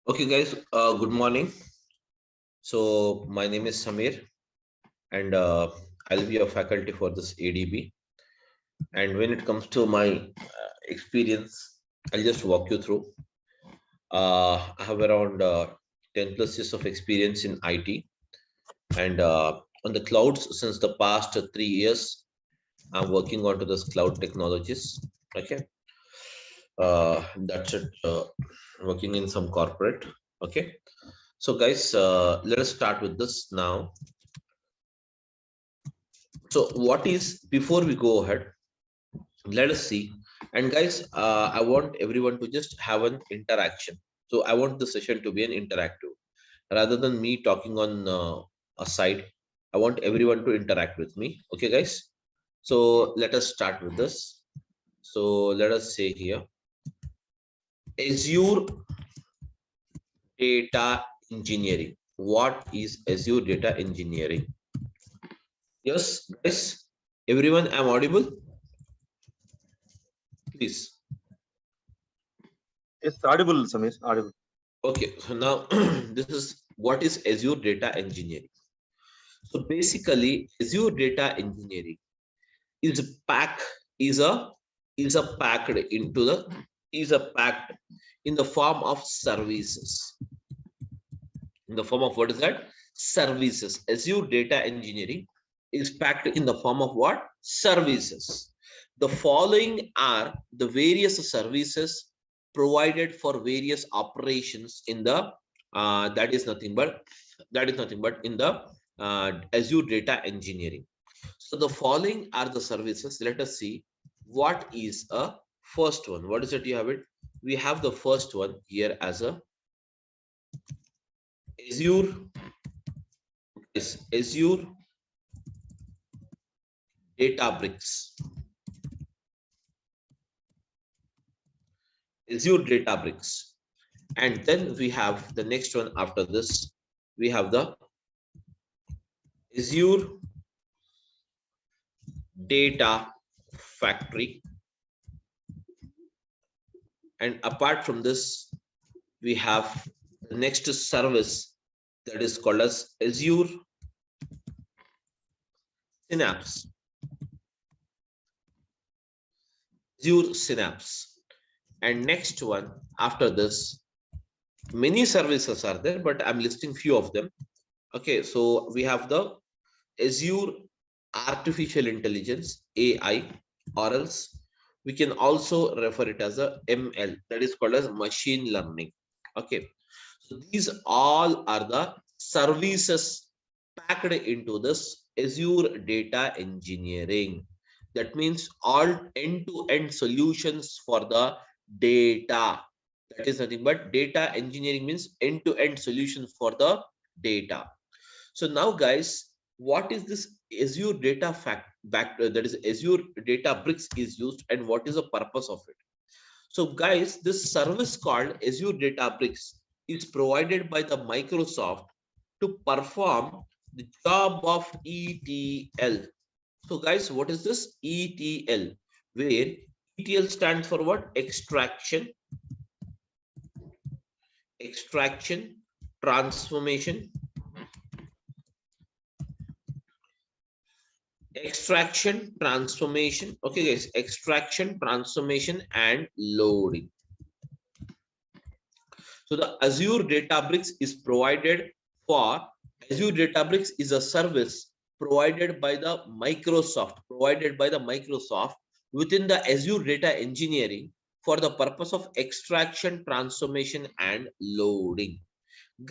Okay, guys, good morning. So, my name is Samir, and I'll be a faculty for this ADB. And when it comes to my experience, I'll just walk you through. I have around 10 plus years of experience in IT and on the clouds since the past 3 years. I'm working onto this cloud technologies. Okay, that's it. Working in some corporate. Okay, so guys, let us start with this now. So what is, before we go ahead, let us see. And guys, I want everyone to just have an interaction. So I want the session to be an interactive rather than me talking on a side. I want everyone to interact with me. Okay, guys. So let us start with this. So let us say here, Azure data engineering. What is Azure data engineering? Yes, guys, everyone, I'm audible. Please. It's audible, Samir. Audible. Okay, so now this is what is Azure data engineering. So basically, Azure data engineering is packed is a packed into the is a packed in the form of services. In the form of what is that? Services. Azure data engineering is packed in the form of what? Services. The following are the various services provided for various operations in the that is nothing but in the Azure data engineering. So the following are the services. Let us see what is a first one. What is it? You have it. We have the first one here as a Azure. Is Azure Databricks. Azure Databricks. And then we have the next one after this. We have the Azure Data Factory. And apart from this, we have the next service that is called as Azure Synapse. Azure Synapse. And next one after this, many services are there, but I'm listing few of them. Okay, so we have the Azure Artificial Intelligence, AI, or else we can also refer it as a ML, that is called as machine learning. Okay, so these all are the services packed into this Azure data engineering. That means all end-to-end solutions for the data. That is nothing but data engineering means end-to-end solutions for the data. So now, guys, what is this Azure data that is Azure Databricks is used, and what is the purpose of it? So, guys, this service called Azure Databricks is provided by the Microsoft to perform the job of ETL. So, guys, what is this ETL? Where ETL stands for what? Extraction, transformation, okay, guys, extraction, transformation, and loading. So the Azure Databricks is provided for Azure Databricks is a service provided by the Microsoft within the Azure data engineering for the purpose of extraction, transformation, and loading.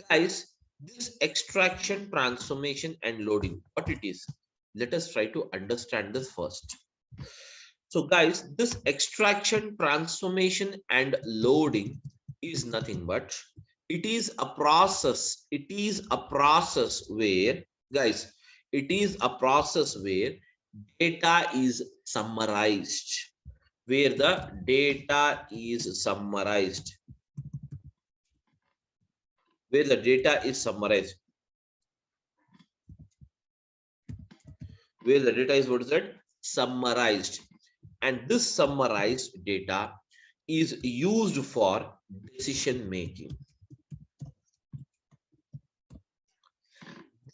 Guys, this extraction, transformation, and loading, what it is? Let us try to understand this first. So guys, this extraction, transformation, and loading is nothing but it is a process where, guys, it is a process where data is summarized, where the data is summarized, where the data is summarized, where the data is, what is that? Summarized. And this summarized data is used for decision making.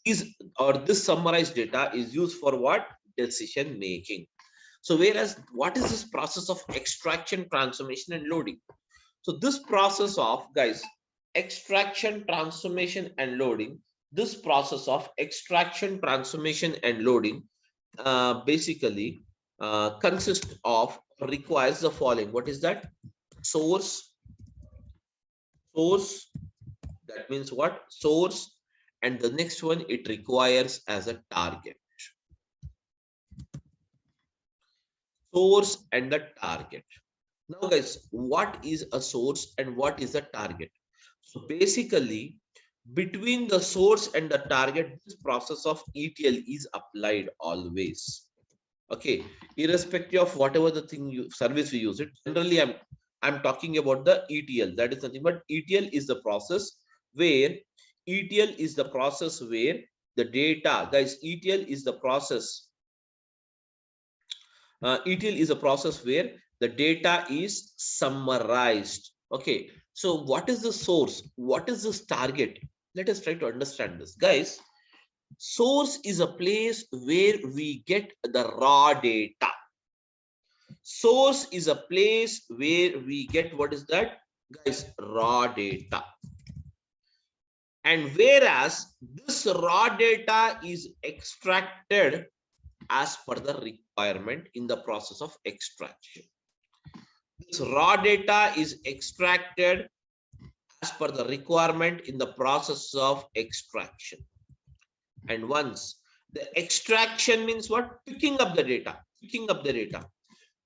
these or this summarized data is used for what? Decision making. So whereas what is this process of extraction, transformation, and loading? So this process of, guys, extraction, transformation, and loading, this process of extraction, transformation, and loading basically consists of, requires the following. What is that? Source, that means what? Source, and the next one, it requires as a target. Source and the target. Now guys, what is a source and what is a target? So basically, between the source and the target, this process of ETL is applied always. Okay, irrespective of whatever the thing you service we use it. Generally, I'm talking about the ETL. That is nothing but ETL is the process where the data, guys, ETL is the process. ETL is a process where the data is summarized. Okay, so what is the source? What is this target? Let us try to understand this, guys. Source is a place where we get the raw data. Source is a place where we get, what is that, guys? Raw data. And whereas this raw data is extracted as per the requirement in the process of extraction. This raw data is extracted as per the requirement in the process of extraction. And once the extraction means what? Picking up the data.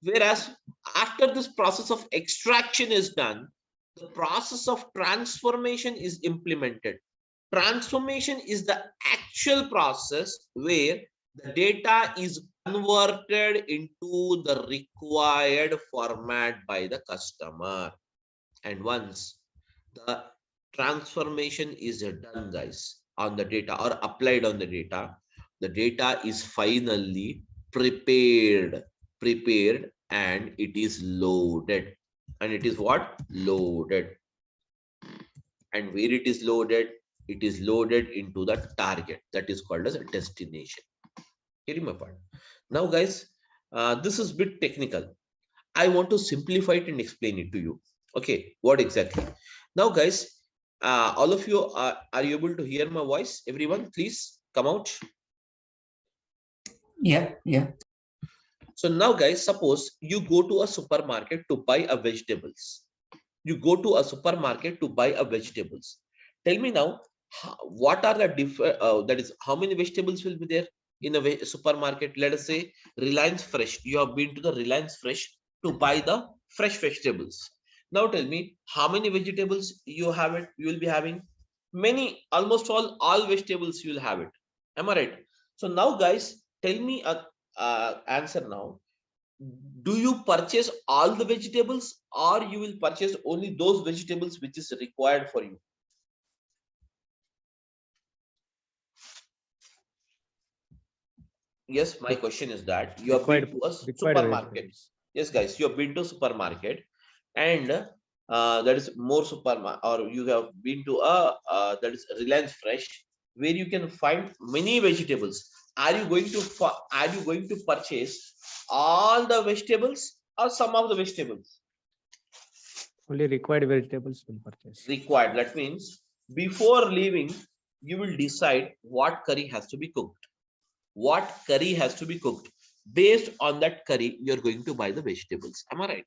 Whereas after this process of extraction is done, the process of transformation is implemented. Transformation is the actual process where the data is converted into the required format by the customer. And once the transformation is done, guys, on the data or applied on the data is finally prepared and it is loaded. And it is what? Loaded. And where it is loaded? It is loaded into the target, that is called as a destination. Getting my point? Now guys, this is a bit technical. I want to simplify it and explain it to you. Okay, what exactly? Now guys, all of you are you able to hear my voice? Everyone, please come out. Yeah. So now guys, suppose you go to a supermarket to buy a vegetables. Tell me now, what are the different, that is, how many vegetables will be there in a supermarket? Let us say Reliance Fresh. You have been to the Reliance Fresh to buy the fresh vegetables. Now tell me, how many vegetables you have it? You will be having many, almost all vegetables you will have it. Am I right? So now guys, tell me a answer now. Do you purchase all the vegetables or you will purchase only those vegetables which is required for you? Yes, my question is that you have been to a supermarket. Yes, guys, you have been to supermarket and that is more supermarket, or you have been to a that is Reliance Fresh, where you can find many vegetables. Are you going to purchase all the vegetables or some of the vegetables? Only required vegetables will purchase. Required. That means before leaving, you will decide what curry has to be cooked. Based on that curry, you're going to buy the vegetables. Am I right?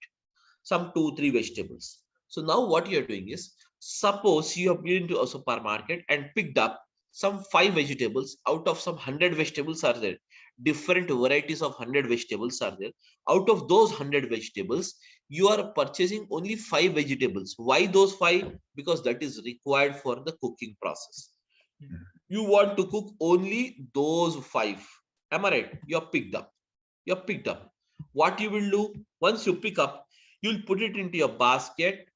Some 2-3 vegetables. So now what you're doing is, suppose you have been to a supermarket and picked up some 5 vegetables out of some 100 vegetables are there. Different varieties of 100 vegetables are there. Out of those 100 vegetables, you are purchasing only 5 vegetables. Why those 5? Because that is required for the cooking process. You want to cook only those 5. Am I right? You have picked up. What you will do, once you pick up, you'll put it into your basket,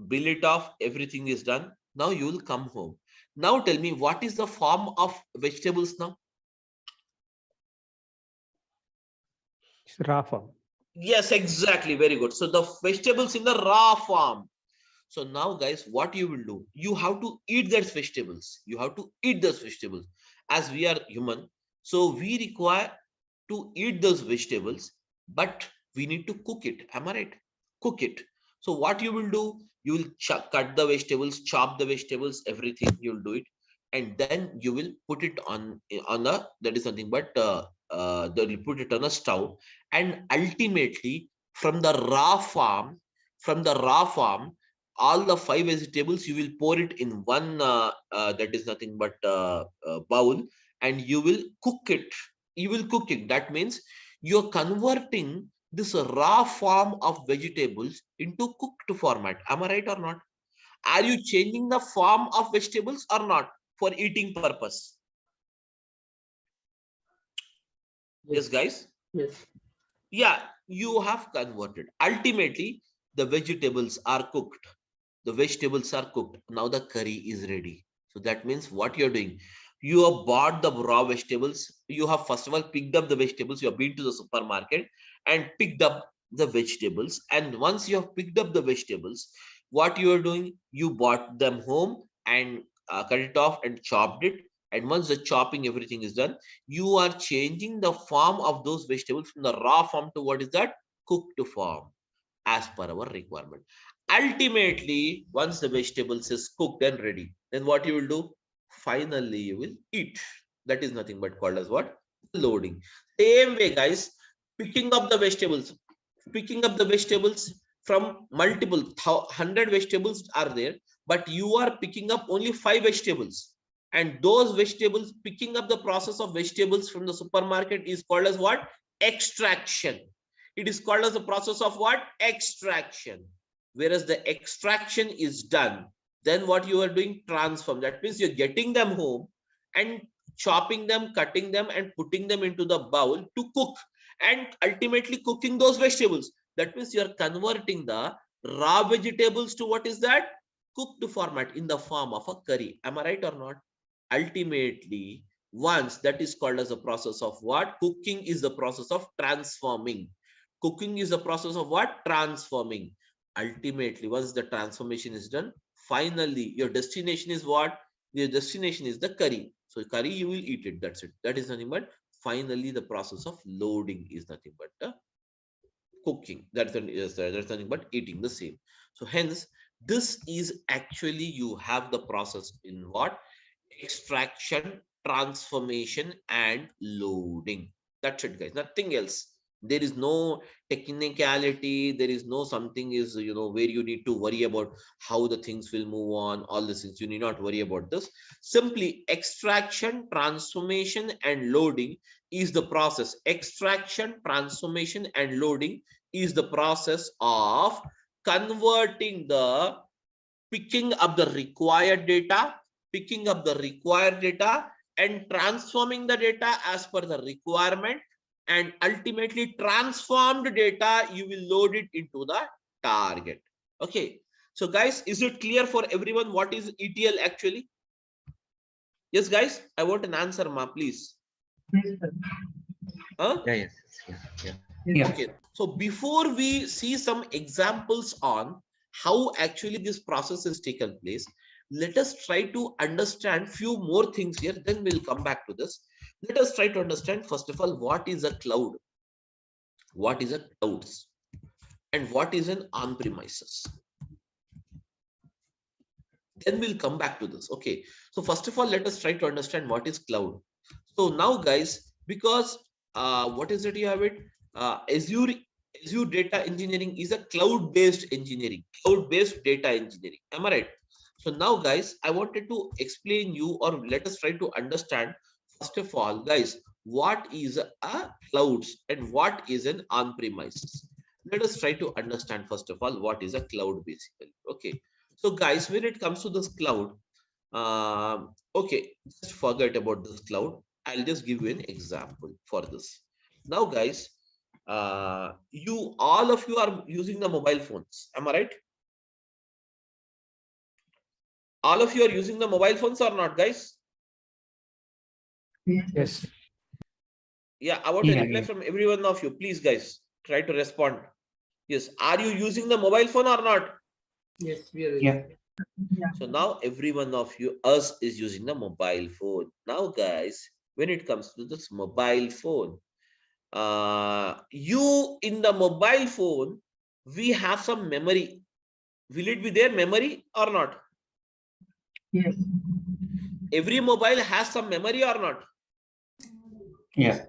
bill it off, everything is done. Now you will come home. Now tell me, what is the form of vegetables now? It's raw form. Yes, exactly. Very good. So the vegetables in the raw form. So now guys, what you will do, you have to eat those vegetables. as we are human, so we require to eat those vegetables, but we need to cook it. Am I right? Cook it. So what you will do, you will cut the vegetables, chop the vegetables, everything you'll do it, and then you will put it on a, that is nothing but you put it on a stove, and ultimately from the raw farm, all the 5 vegetables you will pour it in one that is nothing but bowl, and you will cook it. You will cook it. That means you're converting this raw form of vegetables into cooked format. Am I right or not? Are you changing the form of vegetables or not for eating purpose? Yes, guys. Yes. Yeah, you have converted. Ultimately, the vegetables are cooked. The vegetables are cooked. Now the curry is ready. So that means what you're doing, you have bought the raw vegetables. You have first of all picked up the vegetables. You have been to the supermarket and picked up the vegetables. And once you have picked up the vegetables, what you are doing, you bought them home and cut it off and chopped it. And once the chopping, everything is done, you are changing the form of those vegetables from the raw form to what is that? Cooked form, as per our requirement. Ultimately, once the vegetables is cooked and ready, then what you will do? Finally, you will eat. That is nothing but called as what? Loading. Same way, guys, picking up the vegetables. Picking up the vegetables from multiple 100 vegetables are there, but you are picking up only 5 vegetables. And those vegetables, picking up the process of vegetables from the supermarket is called as what? Extraction. It is called as the process of what? Extraction. Whereas the extraction is done, then what you are doing? Transform. That means you're getting them home and chopping them, cutting them, and putting them into the bowl to cook, and ultimately cooking those vegetables. That means you are converting the raw vegetables to what is that? Cooked format in the form of a curry. Am I right or not? Ultimately, once that is called as a process of what? Cooking is the process of transforming. Cooking is the process of what? Transforming. Ultimately, once the transformation is done, finally your destination is what? Your destination is the curry. So curry, you will eat it. That's it. That is nothing but finally the process of loading is nothing but cooking. That's nothing but eating the same. So hence, this is actually you have the process in what? Extraction, transformation, and loading. That's it, guys. Nothing else. There is no technicality. There is no something is, where you need to worry about how the things will move on. All the things you need not worry about this. Simply extraction, transformation, and loading is the process. Extraction, transformation, and loading is the process of converting the picking up the required data, and transforming the data as per the requirement, and ultimately transformed data you will load it into the target. Okay, so guys, is it clear for everyone what is ETL actually? Yes, guys, I want an answer, ma, please. Huh? Yeah, yes. Okay, so before we see some examples on how actually this process has taken place, let us try to understand few more things here, then we'll come back to this. Let us try to understand first of all what is a cloud, what is a clouds, and what is an on-premises. Then we'll come back to this. Okay, so first of all, let us try to understand what is cloud. So now, guys, because what is it you have it? Azure data engineering is a cloud-based engineering, cloud-based data engineering. Am I right? So now, guys, I wanted to explain you, or let us try to understand first of all, guys, what is a clouds and what is an on-premises. Let us try to understand first of all what is a cloud basically. Okay, so guys, when it comes to this cloud, okay, just forget about this cloud. I'll just give you an example for this. Now, guys, all of you are using the mobile phones. Am I right? All of you are using the mobile phones or not, guys? Yes. Yeah, I want a reply from every one of you. Please, guys, try to respond. Yes, are you using the mobile phone or not? Yes, we are. So now every one of you, us is using the mobile phone. Now guys, when it comes to this mobile phone, you in the mobile phone, we have some memory. Will it be there memory or not? Yes. Every mobile has some memory or not? Yes.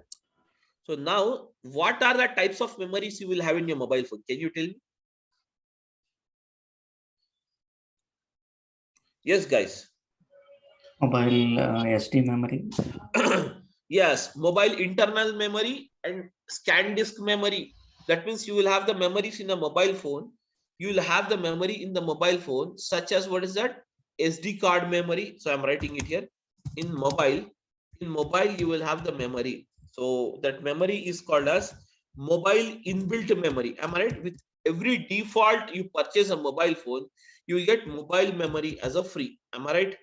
So now, what are the types of memories you will have in your mobile phone? Can you tell me? Yes, guys. Mobile SD memory. Yes, mobile internal memory and scan disk memory. That means you will have the memories in a mobile phone. You will have the memory in the mobile phone, such as what is that? SD card memory. So I'm writing it here. In mobile, you will have the memory. So that memory is called as mobile inbuilt memory. Am I right? With every default you purchase a mobile phone, you will get mobile memory as a free. Am I right?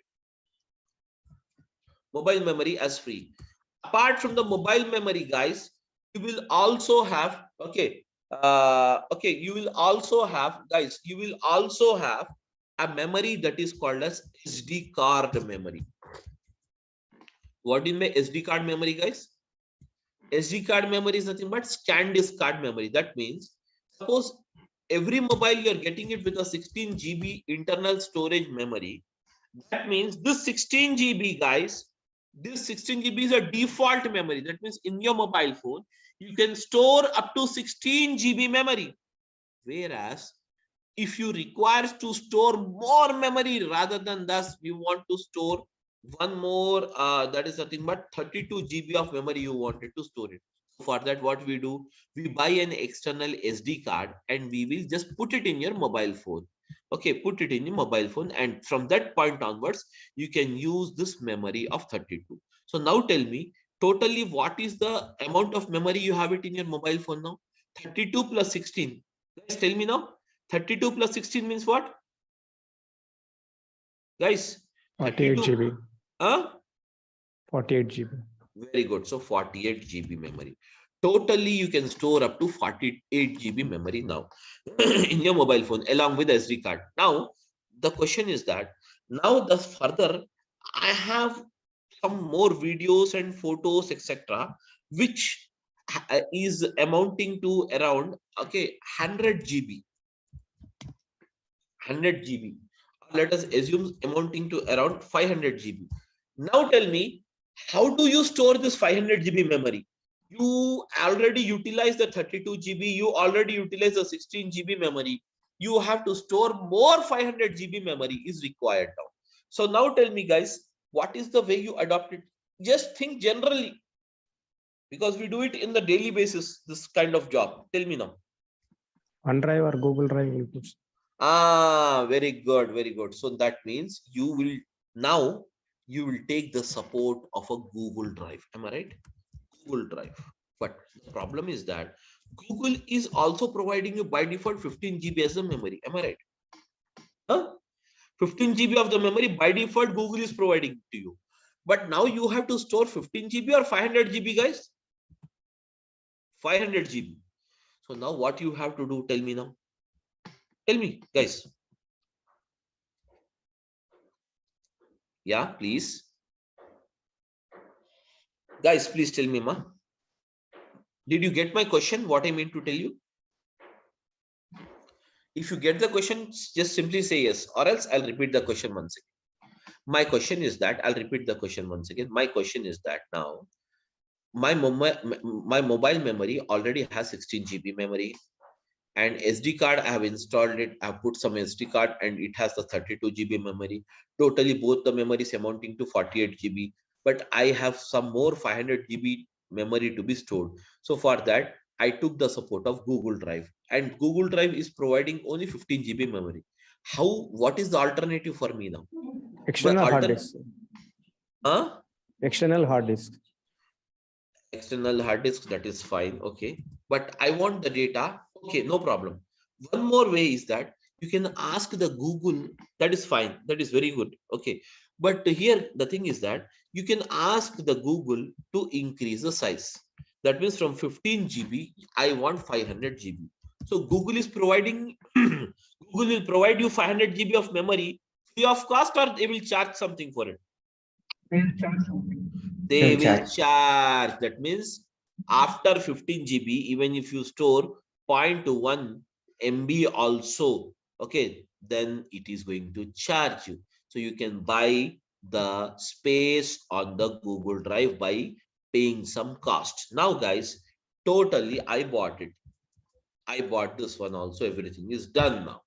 Mobile memory as free. Apart from the mobile memory, guys, you will also have you will also have, guys, you will also have a memory that is called as SD card memory. What do you mean SD card memory, guys? SD card memory is nothing but scan disk card memory. That means suppose every mobile you are getting it with a 16 GB internal storage memory. That means this 16 GB, guys, this 16 GB is a default memory. That means in your mobile phone, you can store up to 16 GB memory. Whereas if you require to store more memory rather than thus, you want to store one more, that is nothing but 32 GB of memory you wanted to store it. For that, what we do, we buy an external SD card and we will just put it in your mobile phone. Okay, put it in your mobile phone, and from that point onwards, you can use this memory of 32. So now tell me, totally what is the amount of memory you have it in your mobile phone now? 32 plus 16. Guys, tell me now. 32 plus 16 means what? Guys, 48 32. GB. Huh? 48 GB. Very good. So 48 GB memory. Totally, you can store up to 48 GB memory now in your mobile phone along with SD card. Now, the question is that now the further I have some more videos and photos, etc., which is amounting to around 100 GB. 100 GB. Let us assume amounting to around 500 GB. Now tell me, how do you store this 500 GB memory? You already utilize the 32 GB, you already utilize the 16 GB memory. You have to store more 500 GB memory is required now. So now tell me, guys, what is the way you adopt it? Just think generally, because we do it in the daily basis, this kind of job. Tell me now. OneDrive or Google Drive will put. Very good, very good. So that means you will now you will take the support of a Google Drive. Am I right? Google Drive. But the problem is that Google is also providing you by default 15 GB as a memory. Am I right? Huh? 15 GB of the memory by default Google is providing to you. But now you have to store 15 GB or 500 GB, guys? 500 GB. So now what you have to do, tell me now. Tell me, guys. Yeah, please. Guys, please tell me, ma. Did you get my question? What I mean to tell you? If you get the question, just simply say yes, or else I'll repeat the question once again. My question is that, I'll repeat the question once again. My question is that now, my mobile memory already has 16 GB memory, and SD card, I have installed it. I've put some SD card and it has the 32 GB memory. Totally both the memories amounting to 48 GB. But I have some more 500 GB memory to be stored. So for that, I took the support of Google Drive, and Google Drive is providing only 15 GB memory. What is the alternative for me now? External hard disk. Huh? External hard disk. External hard disk, that is fine. Okay. But I want the data. Okay, no problem. One more way is that you can ask the Google. That is fine. That is very good. Okay. But here the thing is that you can ask the Google to increase the size. That means from 15 GB, I want 500 GB. So Google is providing, Google will provide you 500 GB of memory free of cost, or they will charge something for it? They'll charge something. They They'll will charge. charge. That means after 15 GB, even if you store 0.1 MB also, okay, then it is going to charge you. So you can buy the space on the Google Drive by paying some cost. Now, guys, totally, I bought it. I bought this one also. Everything is done now.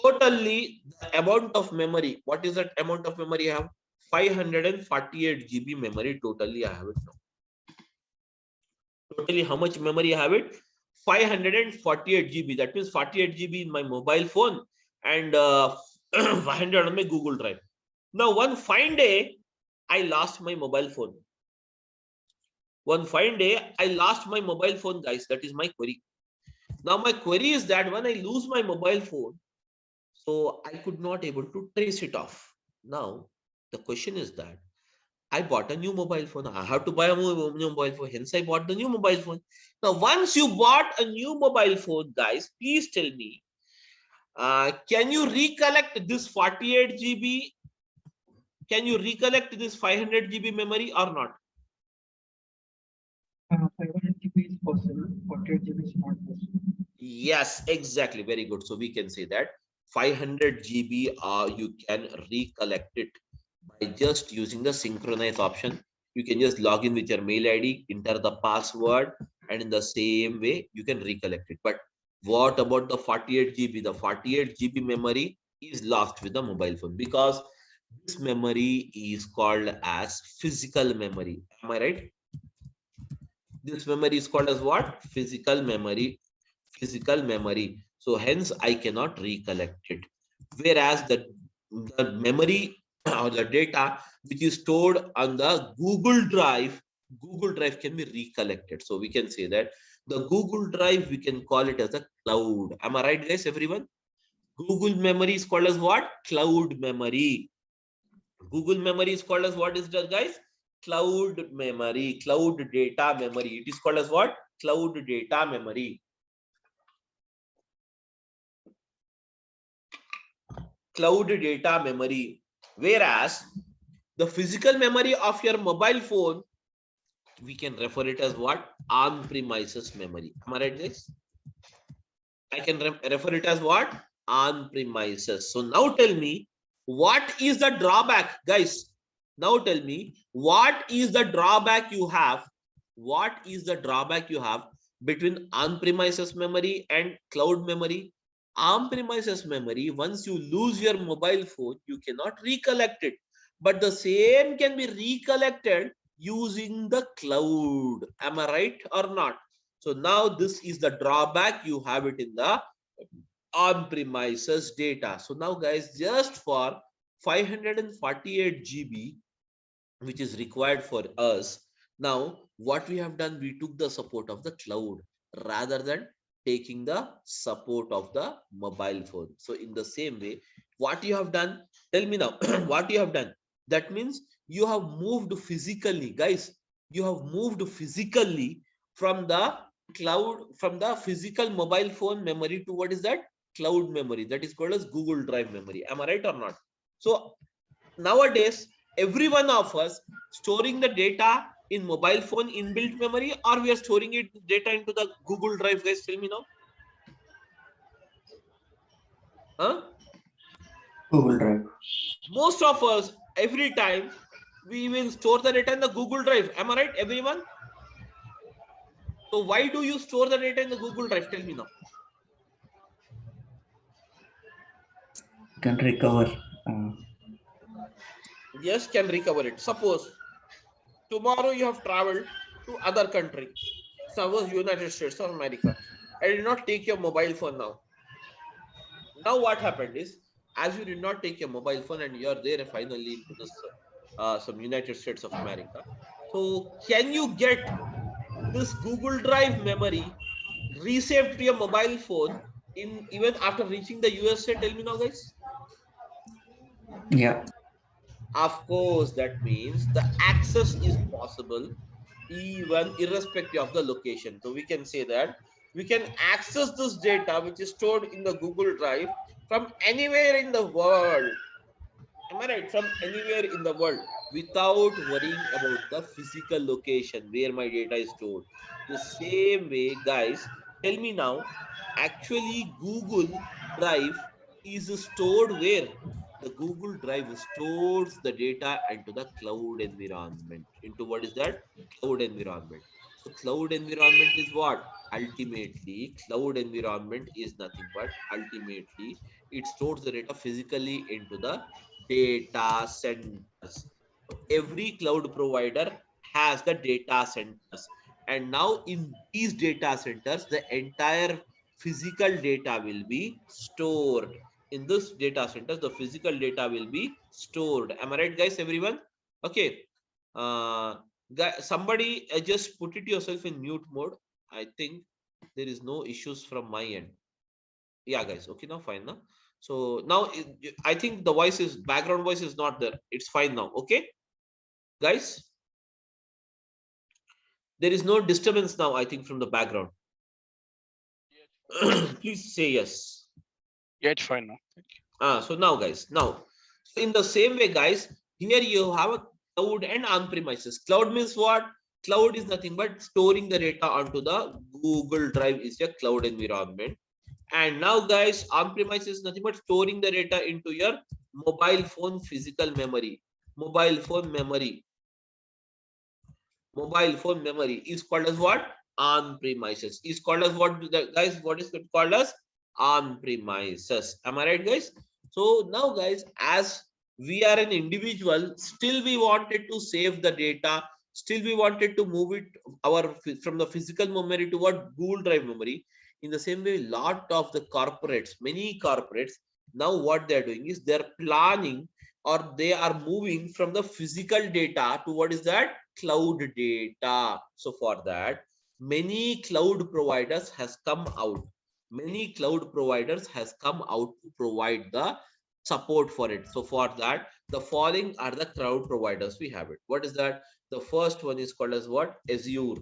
Totally, the amount of memory. What is that amount of memory I have? 548 GB memory. Totally, I have it now. Totally, how much memory I have it? 548 GB. That means 48 GB in my mobile phone and 500 on my Google Drive. Now, one fine day, I lost my mobile phone. One fine day, I lost my mobile phone, guys. That is my query. Now, my query is that when I lose my mobile phone, so I could not able to trace it off. Now, the question is that I bought a new mobile phone. I have to buy a new mobile phone. Hence, I bought the new mobile phone. Now, once you bought a new mobile phone, guys, please tell me, can you recollect this 48 GB? Can you recollect this 500 GB memory or not? 500 GB is possible, 48 GB is not possible. Yes, exactly. Very good. So we can say that 500 GB, you can recollect it by just using the synchronize option. You can just log in with your mail ID, enter the password, and in the same way, you can recollect it. But what about the 48 GB? The 48 GB memory is lost with the mobile phone because this memory is called as physical memory. Am I right? This memory is called as what? Physical memory. Physical memory. So hence I cannot recollect it. Whereas the memory or the data which is stored on the Google Drive can be recollected. So we can say that the Google Drive, we can call it as a cloud. Am I right, guys? Everyone? Google memory is called as what? Cloud memory. Google memory is called as what is that, guys? Cloud memory, cloud data memory. It is called as what? Cloud data memory. Cloud data memory. Whereas the physical memory of your mobile phone, we can refer it as what? On-premises memory. Am I right, guys? I can refer it as what? On-premises. So now tell me, what is the drawback, guys? Now tell me, what is the drawback you have? What is the drawback you have between on-premises memory and cloud memory? On-premises memory, once you lose your mobile phone, you cannot recollect it. But the same can be recollected using the cloud. Am I right or not? So now this is the drawback. You have it in the on-premises data. So now, guys, just for 548 GB, which is required for us, now what we have done, we took the support of the cloud rather than taking the support of the mobile phone. So in the same way, what you have done, tell me now, what you have done? That means you have moved physically, guys. You have moved physically from the cloud, from the physical mobile phone memory to what is that? Cloud memory. That is called as Google Drive memory. Am I right or not? So nowadays, every one of us storing the data in mobile phone inbuilt memory, or we are storing it data into the Google Drive, guys? Tell me now. Huh? Google Drive. Most of us, every time, we will store the data in the Google Drive. Am I right, everyone? So why do you store the data in the Google Drive? Tell me now. Can recover. Yes, can recover it. Suppose tomorrow you have traveled to other country, suppose United States or America, and did not take your mobile phone now. Now what happened is, as you did not take your mobile phone and you're there finally into this some United States of America, so can you get this Google Drive memory resaved to your mobile phone in even after reaching the USA? Tell me now, guys. Yeah. Of course, that means the access is possible even irrespective of the location. So we can say that we can access this data which is stored in the Google Drive from anywhere in the world. Am I right? From anywhere in the world without worrying about the physical location where my data is stored. The same way, guys, tell me now, actually Google Drive is stored where? The Google Drive stores the data into the cloud environment. Into what is that? Cloud environment. So cloud environment is what? Ultimately, cloud environment is nothing but ultimately it stores the data physically into the data centers. Every cloud provider has the data centers. And now in these data centers, the entire physical data will be stored. In this data centers, the physical data will be stored. Am I right, guys, everyone? Okay. Somebody just put it yourself in mute mode. I think there is no issues from my end. Yeah, guys. Okay, now fine now. So now I think the voice is background voice is not there. It's fine now. Okay, guys. There is no disturbance now, I think, from the background. Please say yes. Yeah, it's fine now. So now, guys, now, so in the same way, guys, here you have a cloud and on-premises. Cloud means what? Cloud is nothing but storing the data onto the Google Drive is a cloud environment. And now, guys, on-premise is nothing but storing the data into your mobile phone physical memory. Mobile phone memory. Mobile phone memory is called as what? On-premises. Is called as what, guys? What is it called as? On-premises. Am I right, guys? So now, guys, as we are an individual, still we wanted to save the data. Still we wanted to move it from the physical memory to what? Google Drive memory. In the same way, lot of the corporates, many corporates, now what they're doing is they're planning or they are moving from the physical data to what is that? Cloud data. So for that, many cloud providers has come out. Many cloud providers has come out to provide the support for it. So for that, the following are the cloud providers we have it. What is that? The first one is called as what? Azure.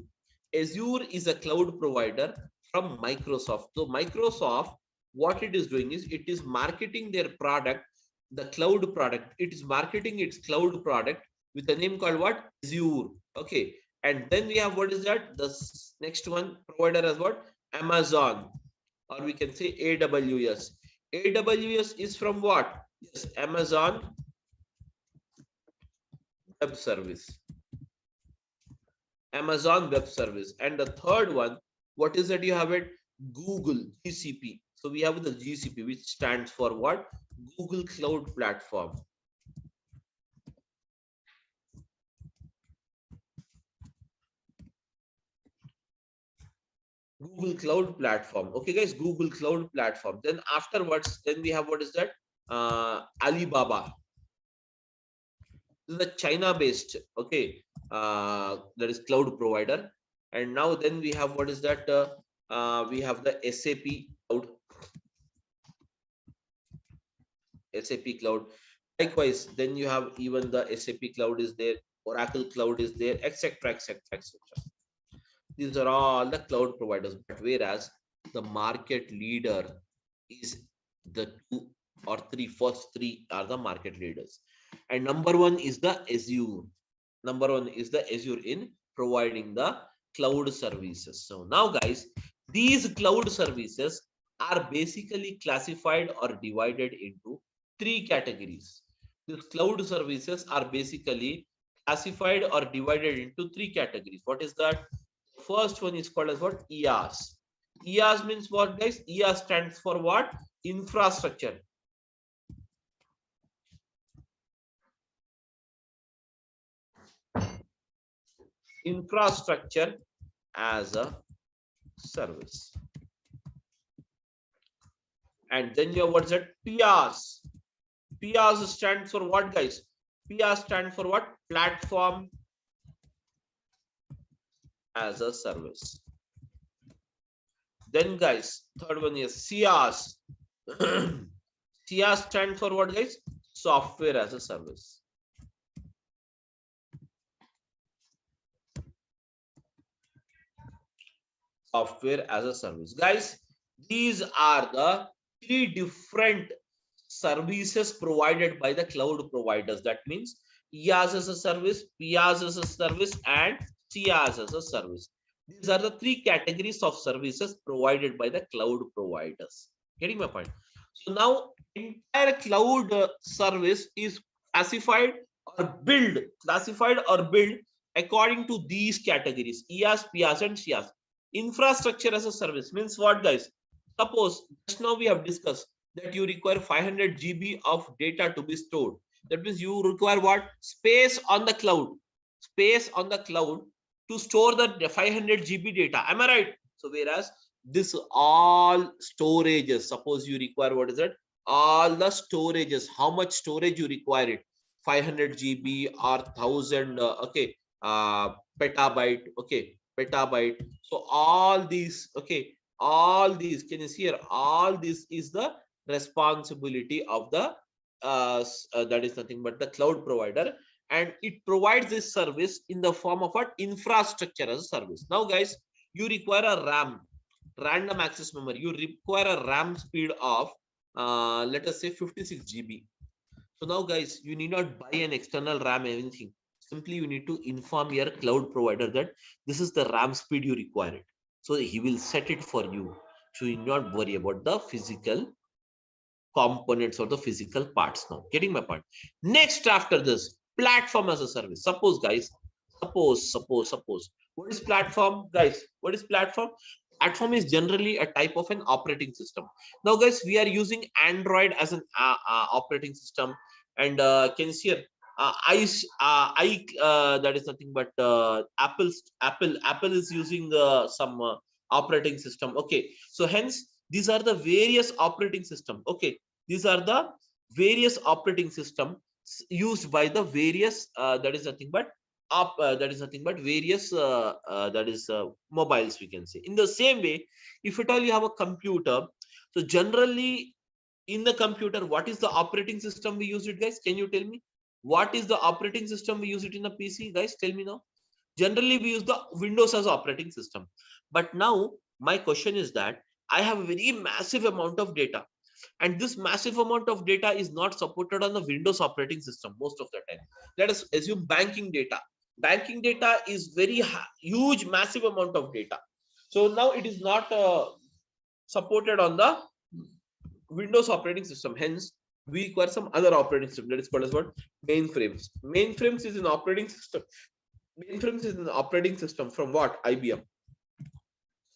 Azure is a cloud provider from Microsoft. So Microsoft, what it is doing is it is marketing their product, the cloud product. It is marketing its cloud product with a name called what? Azure. Okay. And then we have what is that? The next one provider as what? Amazon, or we can say AWS. AWS is from what? Yes, Amazon Web Service. Amazon Web Service. And the third one, what is that you have it? Google, GCP. So we have the GCP, which stands for what? Google Cloud Platform. Google Cloud Platform. Okay, guys, Google Cloud Platform. Then afterwards, then we have what is that? Alibaba. This is a China-based, okay, that is cloud provider. And now then we have what is that? We have the SAP Cloud. SAP Cloud. Likewise, then you have even the SAP Cloud is there, Oracle Cloud is there, etc., etc., etc. These are all the cloud providers. But whereas the market leader is the two or three, first three are the market leaders. And number one is the Azure. Number one is the Azure in providing the cloud services. So now, guys, these cloud services are basically classified or divided into three categories. These cloud services are basically classified or divided into three categories. What is that? First one is called as what? EAS. EAS means what, guys? EAS stands for what? Infrastructure. Infrastructure as a service. And then you have what's that? PaaS. PaaS stands for what, guys? PaaS stands for what? Platform as a service. Then, guys, third one is SaaS. SaaS stands for what, guys? Software as a service. Software as a service. Guys, these are the three different services provided by the cloud providers. That means IaaS as a service, PaaS as a service, and CaaS as a service. These are the three categories of services provided by the cloud providers. Getting my point? So now entire cloud service is classified or built according to these categories: IaaS, PaaS, and CaaS. Infrastructure as a service means what, guys? Suppose just now we have discussed that you require 500 GB of data to be stored. That means you require what? Space on the cloud. Space on the cloud to store the 500 GB data. Am I right? So whereas this all storages, suppose you require, what is it? All the storages, how much storage you require it? 500 GB or 1000 petabyte. Okay, petabyte. So all these, okay, all these, can you see here? All this is the responsibility of the that is nothing but the cloud provider, and it provides this service in the form of what? Infrastructure as a service. Now guys, you require a RAM, random access memory. You require a RAM speed of let us say 56 GB. So now guys, you need not buy an external RAM, anything. Simply you need to inform your cloud provider that this is the RAM speed you require it. So he will set it for you. So you need not worry about the physical components or the physical parts. Now getting my point? Next, after this, platform as a service. Suppose guys, suppose what is platform, guys? What is platform? Platform is generally a type of an operating system. Now guys, we are using Android as an operating system, and can you see here, that is nothing but Apple is using some operating system. Okay, so hence these are the various operating system. Okay, these are the various operating system used by the various that is nothing but various mobiles, we can say. In the same way, if at all you have a computer, so generally in the computer, what is the operating system we use it, guys? Can you tell me what is the operating system we use it in a PC, guys? Tell me now. Generally we use the Windows as operating system. But now my question is that I have a very massive amount of data, and this massive amount of data is not supported on the Windows operating system most of the time. Let us assume banking data. Banking data is very huge, massive amount of data. So now it is not supported on the Windows operating system. Hence, we require some other operating system that is called as what? Mainframes. Mainframes is an operating system. Mainframes is an operating system from what? IBM.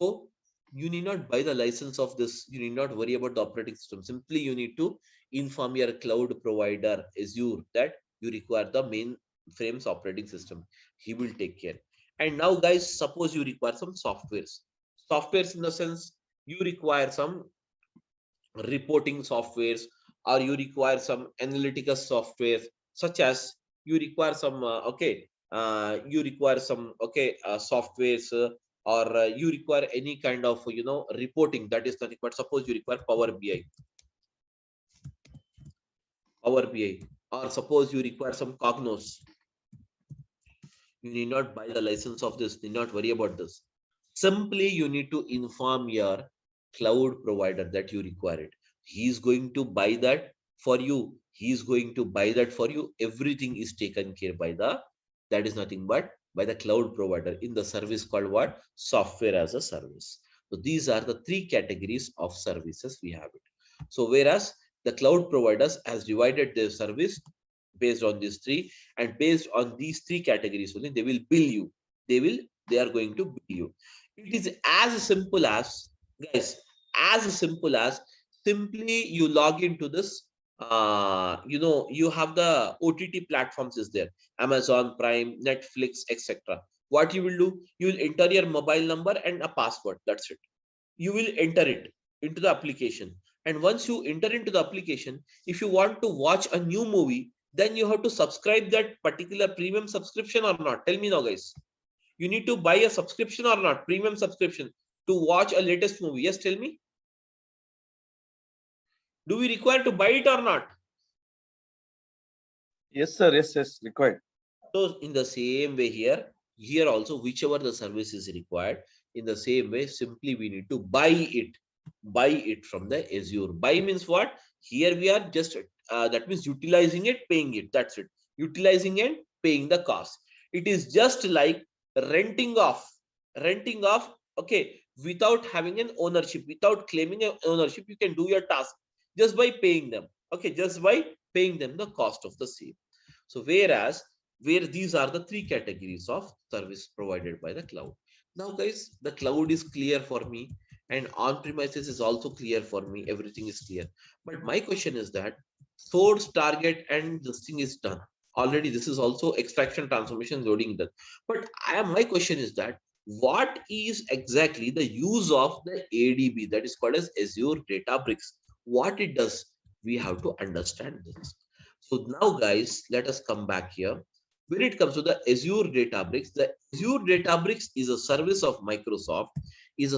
So you need not buy the license of this. You need not worry about the operating system. Simply you need to inform your cloud provider Azure that you require the mainframes operating system. He will take care. And now guys, suppose you require some softwares. Softwares in the sense you require some reporting softwares, or you require some analytical software, such as you require some softwares, or you require any kind of reporting. That is nothing but, suppose you require Power BI, or suppose you require some Cognos. You need not buy the license of this, need not worry about this. Simply you need to inform your cloud provider that you require it. He is going to buy that for you. He is going to buy that for you. Everything is taken care by the, that is nothing but by the cloud provider in the service called what? Software as a service. So these are the three categories of services we have it. So whereas the cloud providers has divided their service based on these three, and based on these three categories only they will bill you. They are going to bill you. It is as simple as, guys, as simple as simply you log into this. You have the OTT platforms is there, Amazon Prime, Netflix, etc. What you will do, you will enter your mobile number and a password. That's it. You will enter it into the application, and once you enter into the application, if you want to watch a new movie, then you have to subscribe that particular premium subscription or not. Tell me now, guys. You need to buy a subscription or not, premium subscription, to watch a latest movie. Yes, tell me. Do we require to buy it or not? Yes, sir. Yes, required. So in the same way here also, whichever the service is required, in the same way, simply we need to buy it. buy it from the Azure. Buy means what? Here we are just that means utilizing it, paying it. That's it. Utilizing and paying the cost. It is just like renting off, renting off. Okay, without having an ownership, without claiming an ownership, you can do your task just by paying them. Okay, just by paying them the cost of the same. So whereas where these are the three categories of service provided by the cloud. Now guys, the cloud is clear for me and on premises is also clear for me. Everything is clear. But my question is that source, target, and this thing is done already. This is also extraction, transformation, loading done. But my question is that what is exactly the use of the ADB, that is called as Azure Databricks? What it does, we have to understand this. So now guys, let us come back here. When it comes to the Azure Databricks, the Azure Databricks is a service of Microsoft, which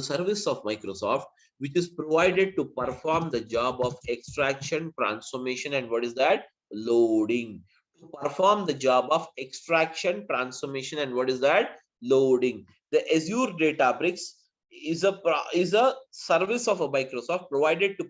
is provided to perform the job of extraction, transformation, and what is that? Loading. To perform the job of extraction, transformation, and what is that? Loading. The Azure Databricks is a service of a Microsoft provided to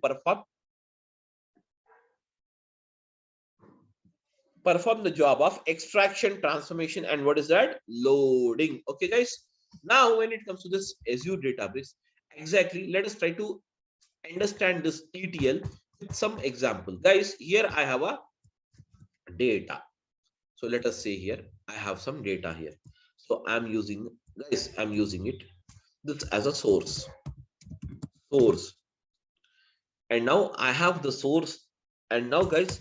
perform the job of extraction, transformation, and what is that? Loading. Okay, guys. Now, when it comes to this Azure Databricks, exactly, let us try to understand this ETL with some example. Guys, here I have a data. So let us say here, I have some data here. So I'm using, guys, I'm using it this as a source. And now I have the source. And now, guys,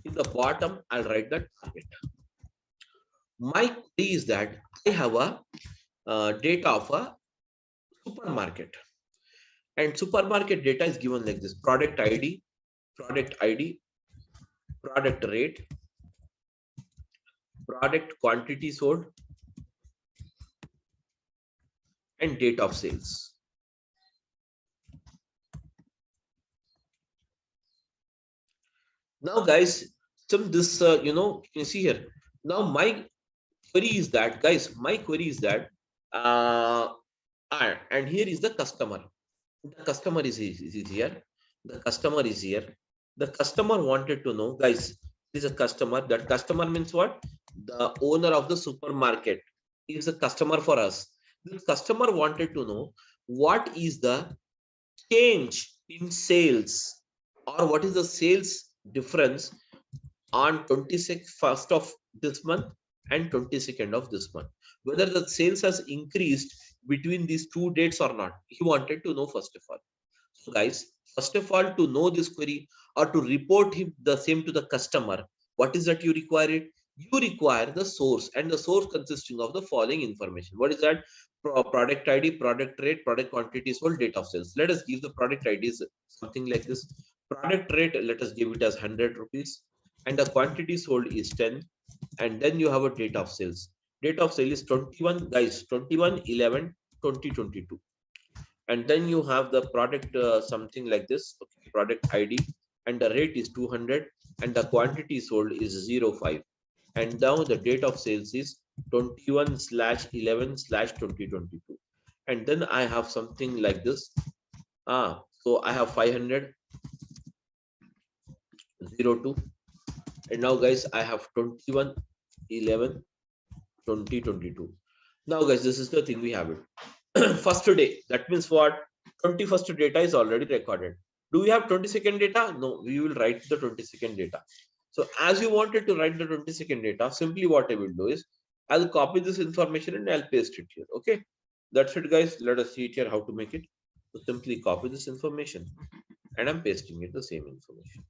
in the bottom, I'll write the target. My query is that I have a data of a supermarket, and supermarket data is given like this: product ID, product rate, product quantity sold, and date of sales. Now guys, some this you can see here. Now my query is that, guys, my query is that and here is the customer. The customer is here. The customer is here. The customer wanted to know, guys, this is a customer. That customer means what? The owner of the supermarket is a customer for us. This customer wanted to know what is the change in sales, or what is the sales difference on 21st of this month and 22nd of this month, whether the sales has increased between these two dates or not. He wanted to know first of all. So guys, first of all, to know this query or to report him the same to the customer, what is that you require it? You require the source, and the source consisting of the following information. What is that? Product ID, product rate, product quantity sold, date of sales. Let us give the product IDs something like this. Product rate, let us give it as 100 rupees, and the quantity sold is 10, and then you have a date of sales. Date of sale is 21, guys, 21/11/2022. And then you have the product something like this, okay, product ID, and the rate is 200, and the quantity sold is 05, and now the date of sales is 21/11/2022. And then I have something like this. So I have 500/02, and now guys, I have 21/11/2022. Now guys, this is the thing we have it. First day, that means what? 21st data is already recorded. Do we have 22nd data? No, we will write the 22nd data. So as you wanted to write the 22nd data, simply what I will do is I'll copy this information and I'll paste it here. Okay, that's it, guys. Let us see it here how to make it. So simply copy this information and I'm pasting it the same information.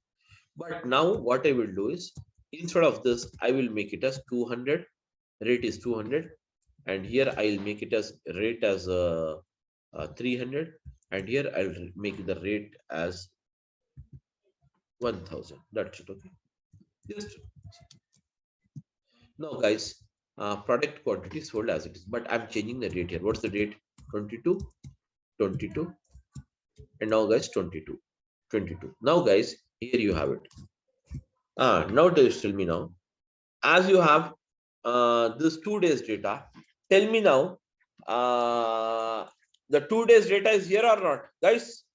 But now what I will do is, instead of this, I will make it as 200. Rate is 200, and here I'll make it as rate as 300, and here I'll make the rate as 1000. That's it. Okay, just now guys, product quantity sold as it is, but I'm changing the date here. What's the date? 22, 22, and now guys, 22, 22. Now guys, here you have it. Now tell me now, as you have this 2 days data, tell me now, the 2 days data is here or not, guys?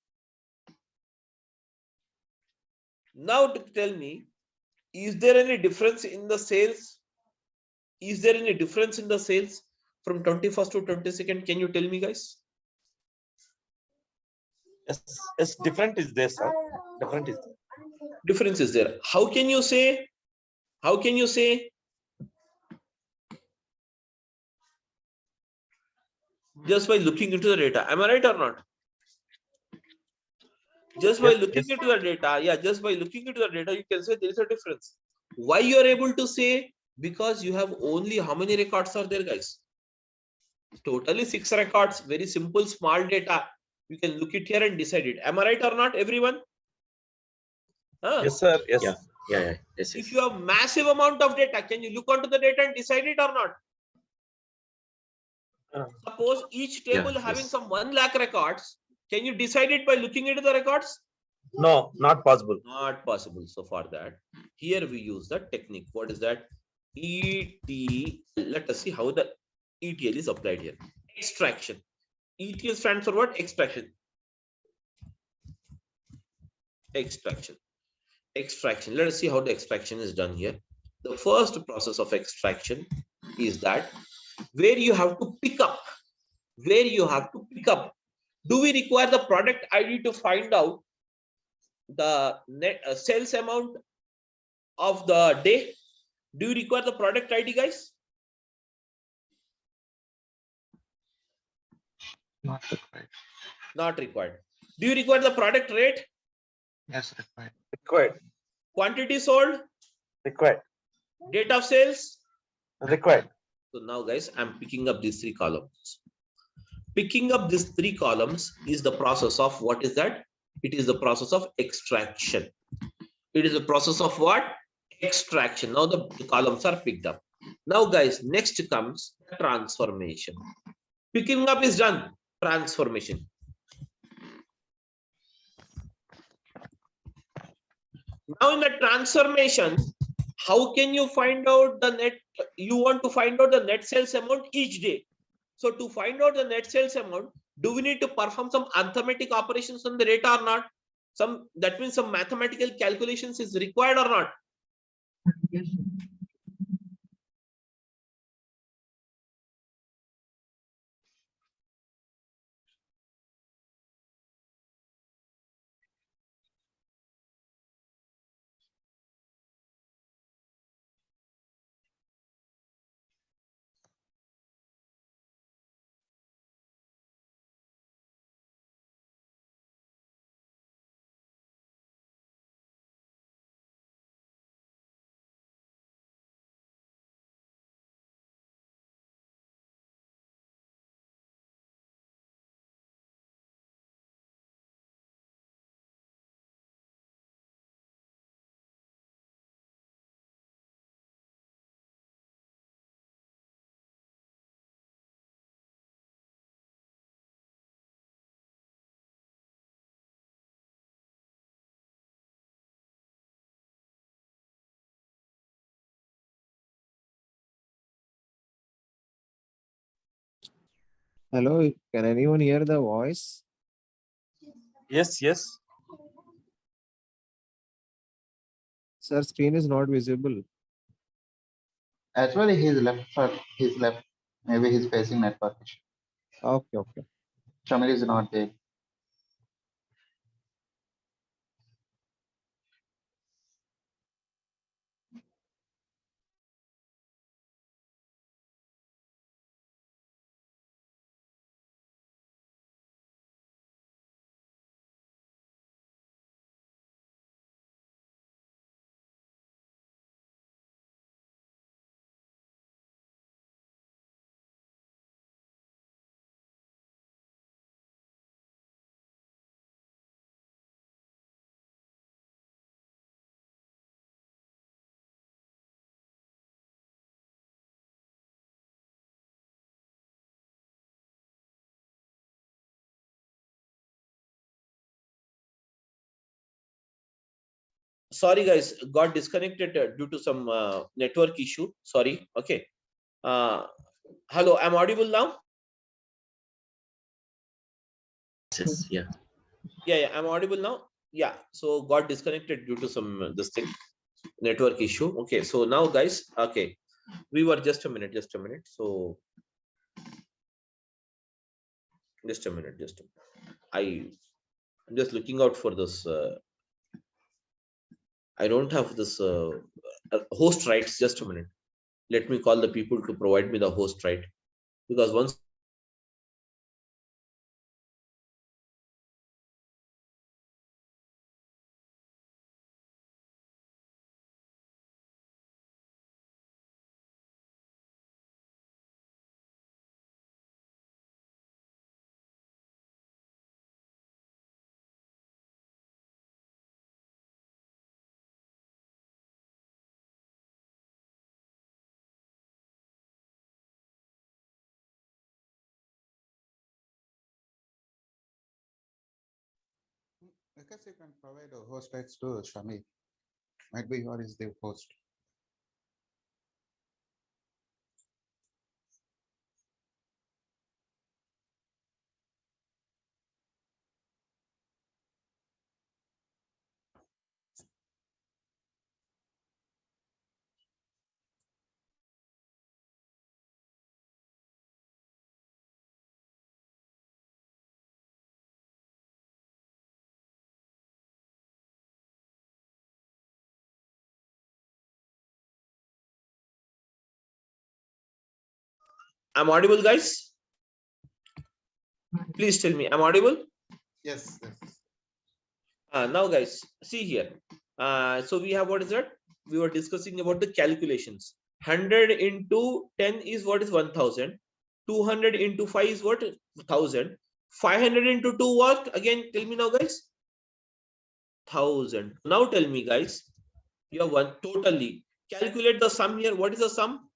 Now tell me, is there any difference in the sales? Is there any difference in the sales from 21st to 22nd? Can you tell me, guys? Yes, different is there, sir. Different is there. Difference is there. How can you say? How can you say? Just by looking into the data. Am I right or not? Just by Yes, looking yes. into the data, yeah, just by looking into the data, you can say there is a difference. Why you are able to say? Because you have only how many records are there, guys? Totally 6 records. Very simple, small data. You can look it here and decide it. Am I right or not, everyone? Huh? Yes, sir. Yes. Yeah. Yes. If you have massive amount of data, can you look onto the data and decide it or not? Suppose each table having some 1 lakh records. Can you decide it by looking into the records? No, not possible. Not possible. So for that, here we use the technique. What is that? ETL. Let us see how the ETL is applied here. Extraction. ETL stands for what? Extraction. Extraction. Extraction. Let us see how the extraction is done here. The first process of extraction is that where you have to pick up. Where you have to pick up. Do we require the product ID to find out the net sales amount of the day? Do you require the product ID, guys? Not required. Not required. Do you require the product rate? Yes, required. Required. Quantity sold? Required. Date of sales? Required. So now, guys, I'm picking up these 3 columns. Picking up these 3 columns is the process of what is that? It is the process of extraction. It is the process of what? Extraction. Now the columns are picked up. Now, guys, next comes transformation. Picking up is done. Transformation. Now in the transformation, how can you find out the net? You want to find out the net sales amount each day. So to find out the net sales amount, do we need to perform some arithmetic operations on the data or not? That means some mathematical calculations is required or not? Yes, sir. Hello, can anyone hear the voice? Yes, yes. Sir, screen is not visible. Actually, he's left, sir. He's left. Maybe he's facing network issue. Okay. Shamil is not there. Sorry, guys, got disconnected due to some network issue. Sorry. Okay. Hello, I'm audible now? Yes, Yeah, I'm audible now. Yeah, so got disconnected due to some this thing, network issue. Okay, so now guys, okay, we were just a minute. So just a minute. I'm just looking out for this. I don't have this host rights. Just a minute. Let me call the people to provide me the host right, because once Because you can provide a host rights to Shami. Might be what is the host. I'm audible, guys. Please tell me I'm audible. Yes. Now guys, see here. So we have, what is that? We were discussing about the calculations. 100 into 10 is what is 1000. 200 into 5 is what? 1000. 500 into 2 what? Again, tell me now, guys. 1000. Now tell me, guys. You have one totally. Calculate the sum here. What is the sum?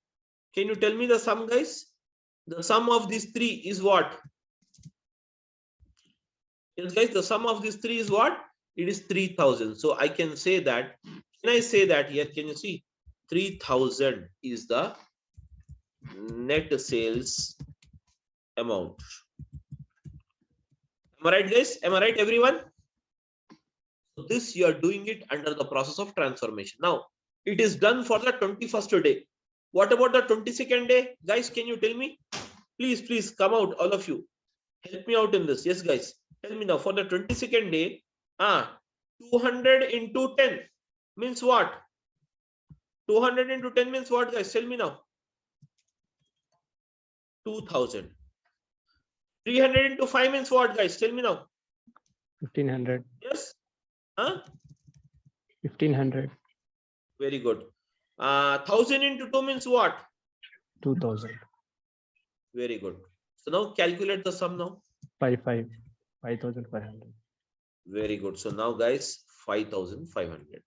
Can you tell me the sum, guys? The sum of these three is what? Yes, guys, the sum of these three is what? It is 3000. So I can say that. Can I say that here? Can you see? 3000 is the net sales amount. Am I right, guys? Am I right, everyone? So this you are doing it under the process of transformation. Now, it is done for the 21st day. What about the 22nd day? Guys, can you tell me? Please come out, all of you. Help me out in this. Yes, guys. Tell me now, for the 22nd day, 200 into 10 means what? 200 into 10 means what, guys? Tell me now. 2000. 300 into 5 means what, guys? Tell me now. 1500. Yes? Huh? 1500. Very good. 1000 into 2 means what? 2000. Very good. So now calculate the sum now. 5500. Very good. So now, guys, 5500.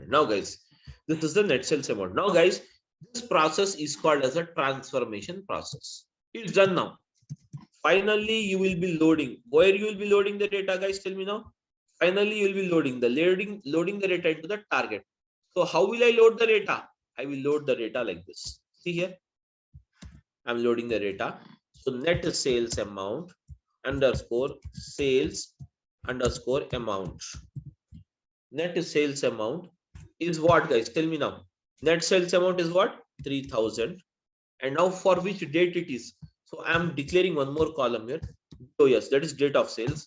Now, guys, this is the net sales amount. Now, guys, this process is called as a transformation process. It's done now. Finally, you will be loading. Where you will be loading the data, guys? Tell me now. Finally, you will be loading the data into the target. So how will I load the data? I will load the data like this. See here. I'm loading the data. So net sales amount underscore sales underscore amount. Net sales amount is what, guys? Tell me now. Net sales amount is what? 3000. And now for which date it is? So I'm declaring one more column here. Oh yes, that is date of sales.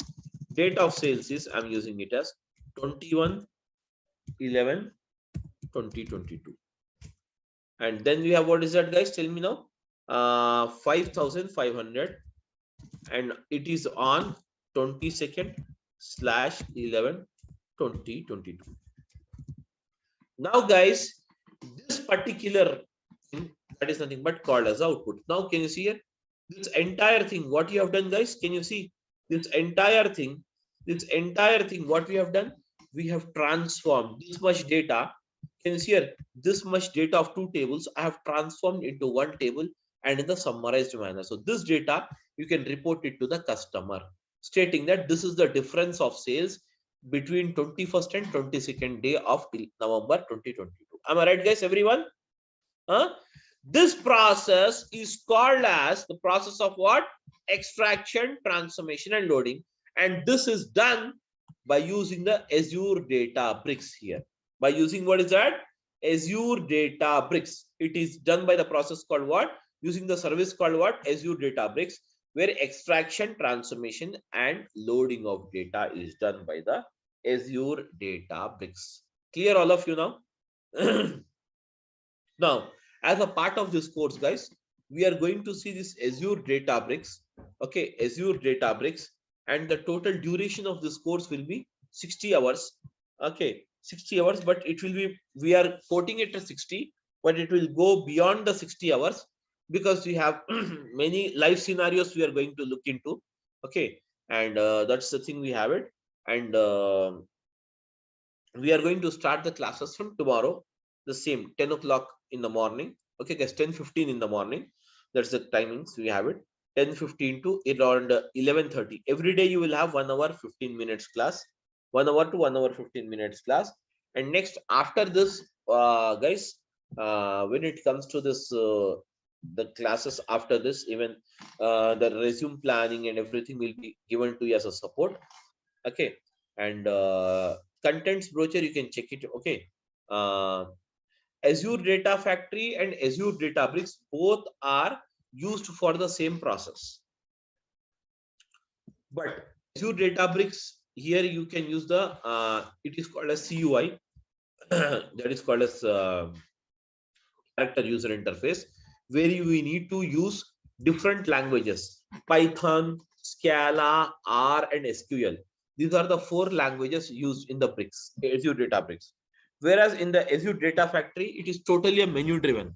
Date of sales is, I'm using it as 21/11/2022. And then we have, what is that, guys? Tell me now. 5500, and it is on 22nd/11/2022. Now, guys, this particular thing, that is nothing but called as output. Now, can you see here? This entire thing, what you have done, guys? Can you see this entire thing? What we have done? We have transformed this much data. Can you see here? This much data of two tables I have transformed into one table and in the summarized manner. So this data, you can report it to the customer, stating that this is the difference of sales between 21st and 22nd day of November 2022. Am I right, guys? Everyone? Huh? This process is called as the process of what? Extraction, transformation, and loading. And this is done by using the Azure Databricks here. By using what is that? Azure Databricks. It is done by the process called what? Using the service called what? Azure Databricks, where extraction, transformation, and loading of data is done by the Azure Databricks. Clear, all of you now? Now, as a part of this course, guys, we are going to see this Azure Databricks. Okay, Azure Databricks, and the total duration of this course will be 60 hours. Okay, 60 hours, but it will be, we are quoting it as 60, but it will go beyond the 60 hours because we have many live scenarios we are going to look into. Okay, and that's the thing we have it. And we are going to start the classes from tomorrow, the same 10 o'clock in the morning. Okay, guys, 10:15 in the morning. That's the timings we have it. 10:15 to around 11:30. Every day you will have 1 hour 15 minutes class, 1 hour to 1 hour 15 minutes class. And next, after this, guys, when it comes to this, the classes after this, even the resume planning and everything will be given to you as a support. Okay, and contents brochure, you can check it. Okay, Azure Data Factory and Azure Databricks both are used for the same process, but Azure Databricks, here you can use the it is called as CUI that is called as character user interface, where you need to use different languages: Python, Scala, R, and SQL. These are the 4 languages used in the bricks, Azure Databricks. Whereas in the Azure Data Factory, it is totally a menu driven.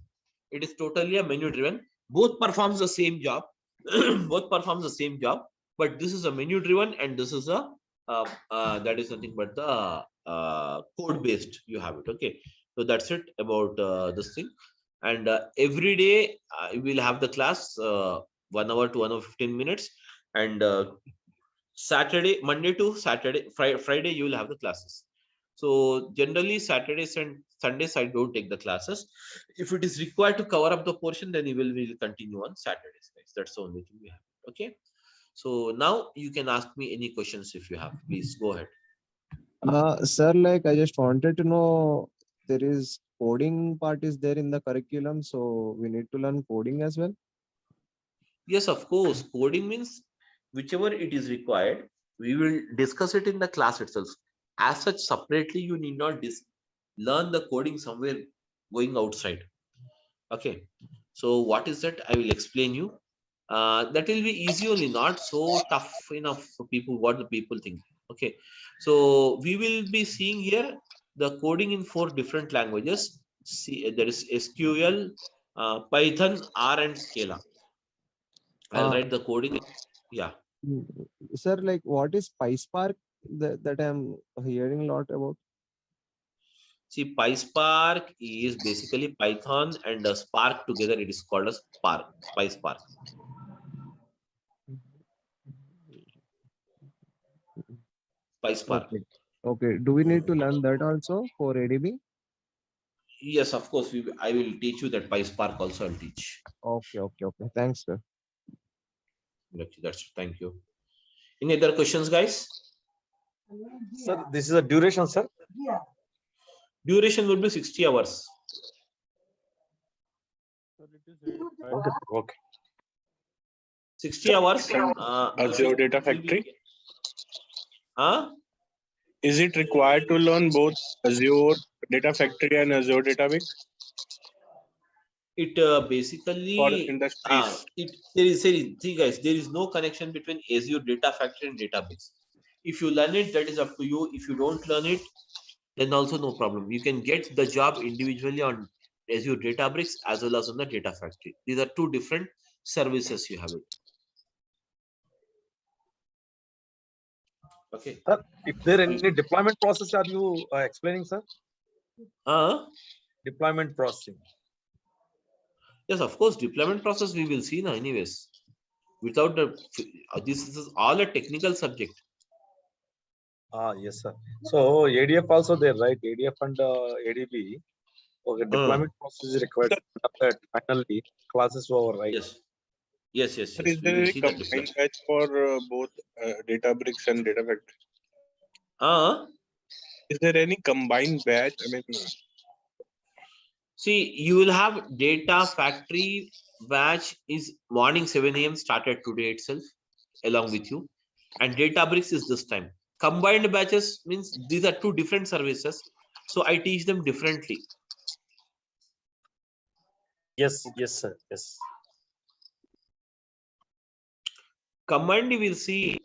It is totally a menu driven. Both performs the same job. Both performs the same job, but this is a menu driven, and this is a that is nothing but the code based. You have it. Okay, so that's it about this thing. And every day we will have the class 1 hour to 1 hour 15 minutes, and Saturday, Monday to Saturday, Friday, you will have the classes. So generally Saturdays and Sundays I don't take the classes. If it is required to cover up the portion, then we will continue on Saturdays, guys. That's the only thing we have. Okay. So now you can ask me any questions if you have. Please go ahead. Sir, like I just wanted to know, there is coding part is there in the curriculum, so we need to learn coding as well. Yes, of course. Coding means whichever it is required, we will discuss it in the class itself. As such, separately, you need not learn the coding somewhere going outside. Okay. So what is that? I will explain you. That will be easy only, not so tough enough for people, what the people think. Okay. So we will be seeing here the coding in 4 different languages. See, there is SQL, Python, R, and Scala. I'll write the coding. Yeah. Sir, like what is PySpark that I'm hearing a lot about? See, PySpark is basically Python and Spark together. It is called as Spark, PySpark. PySpark. Okay. Okay. Do we need to learn that also for ADB? Yes, of course. I will teach you that PySpark also. I'll teach. Okay. Okay. Okay. Thanks, sir. That's thank you. Any other questions, guys? Sir, this is a duration, sir. Duration would be 60 hours. Okay. Okay. 60 hours. Azure Data Factory. Huh? Is it required to learn both Azure Data Factory and Azure Database It for basically industries? see guys, there is no connection between Azure Data Factory and Database. If you learn it, that is up to you. If you don't learn it, then also no problem. You can get the job individually on Azure Databricks as well as on the Data Factory. These are 2 different services you have it. Okay. Sir, if there any deployment process are you explaining, sir? Deployment processing. Yes, of course, deployment process we will see now anyways. Without the this is all a technical subject. Yes, sir. So ADF also there, right? ADF and ADB. Okay, deployment process is required. After that, finally, classes over, right? Yes. Yes, yes, Sir, yes. is We there will any see the combined difference. batch for both Databricks and Data Factory? Is there any combined batch? I mean, See, you will have data factory batch is morning 7 a.m. started today itself along with you. And Databricks is this time. Combined batches means these are two different services. So I teach them differently. Yes, yes, sir. Yes. Combinedly we'll see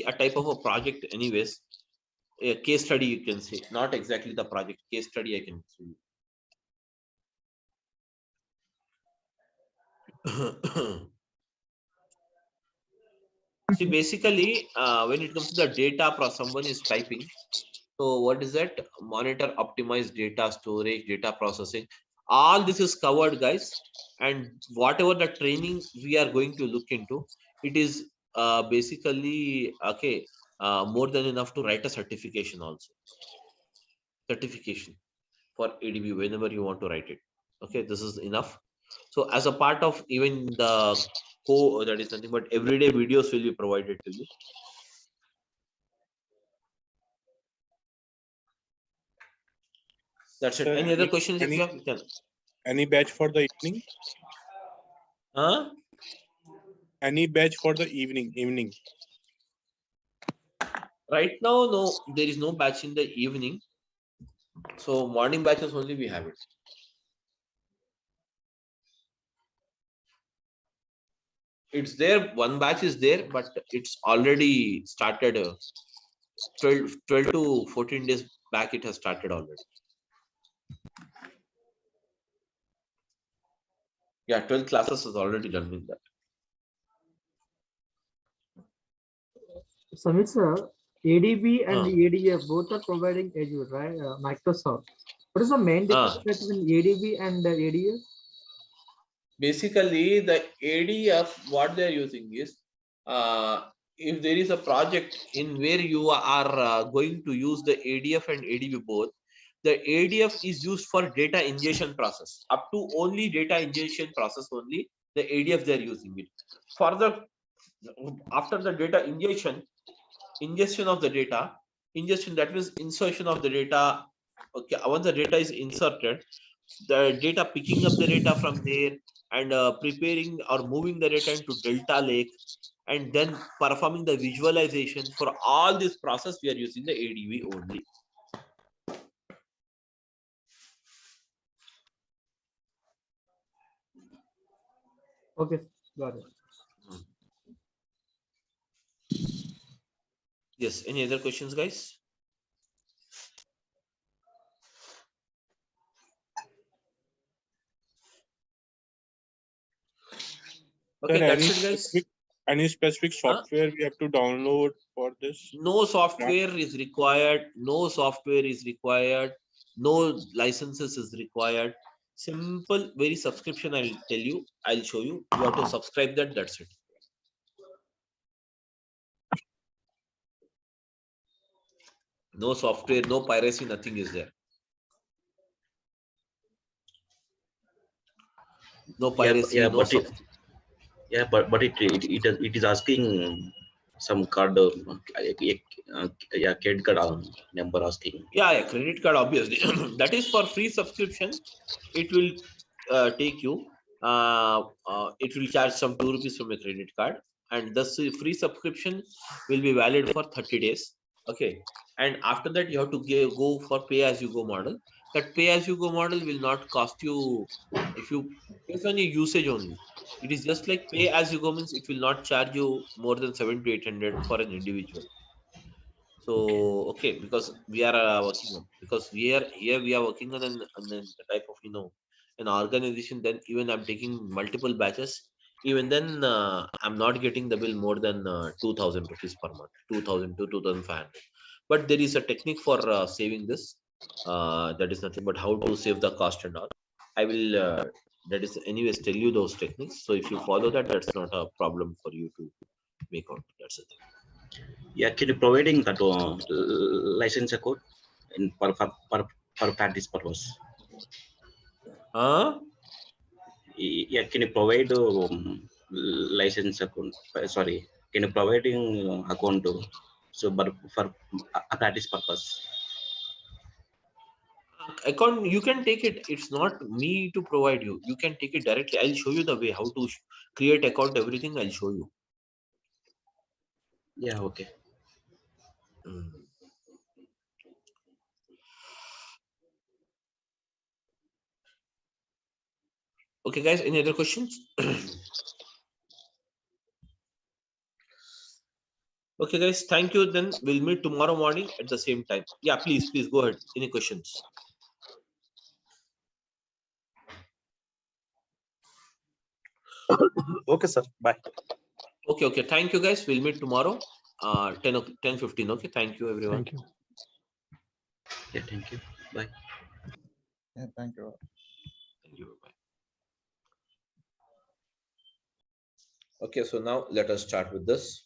a type of a project anyways. A case study you can say, not exactly the project, case study I can show you. See, basically, when it comes to the data, someone is typing. So what is that? Monitor, optimize data storage, data processing. All this is covered, guys. And whatever the training we are going to look into, it is basically okay. More than enough to write a certification also. Certification for ADB whenever you want to write it. Okay, this is enough. So as a part of even the that is nothing but everyday videos will be provided to you. That's it. sir, Any other questions if you have? You can. any batch for the evening? Huh? Any batch for the evening? Right now, no, there is no batch in the evening. So morning batches only we have it. It's there, one batch is there, but it's already started 12 to 14 days back, it has started already. Yeah, 12 classes is already done with that. Samit sir, ADB and ADF both are providing Azure, right? Microsoft. What is the main difference between ADB and ADF? Basically, the ADF, what they're using is, if there is a project in where you are going to use the ADF and ADB both, the ADF is used for data ingestion process. Up to only data ingestion process only, the ADF they're using it. Further, after the data ingestion of the data, ingestion, that means insertion of the data. Okay, once the data is inserted, the data picking up the data from there and preparing or moving the data into Delta Lake and then performing the visualization. For all this process, we are using the ADB only. Okay, got it. Yes, any other questions, guys? Okay, Sir, that's it, guys. Any specific software we have to download for this? No software is required. No software is required. No licenses is required. Simple, very subscription. I'll tell you. I'll show you. You have to subscribe that. That's it. No software, no piracy, nothing is there. No piracy, Yeah, no but it is asking some card, yeah, credit card number asking. yeah, credit card, obviously. That is for free subscription. It will take you. It will charge some 2 rupees from a credit card, and the free subscription will be valid for 30 days. Okay, and after that you have to go for pay as you go model. That pay as you go model will not cost you if you based on your usage only. It is just like pay as you go means it will not charge you more than 700 to 800 for an individual. So okay, because we are working on, because we are working on an type of an organization. Then even I'm taking multiple batches. Even then I'm not getting the bill more than 2,000 rupees per month, 2,000 to 2,500. But there is a technique for saving this. That is nothing but how to save the cost and all. I will that is anyways tell you those techniques. So if you follow that, that's not a problem for you to make out. That's the thing. Yeah, can you providing that license code in per for practice purpose. Huh? Yeah, can you provide license account? Sorry, can you providing account so but for a practice purpose? Account, you can take it. It's not me to provide you. You can take it directly. I'll show you the way how to create account. Everything I'll show you. Yeah, okay. Okay, guys. Any other questions? Okay, guys. Thank you. Then we'll meet tomorrow morning at the same time. Yeah, please go ahead. Any questions? Okay, sir. Bye. Okay. Thank you, guys. We'll meet tomorrow. 10:15. Okay. Thank you, everyone. Thank you. Yeah, thank you. Bye. Yeah, thank you. Thank you. Bye. Okay, so now let us start with this.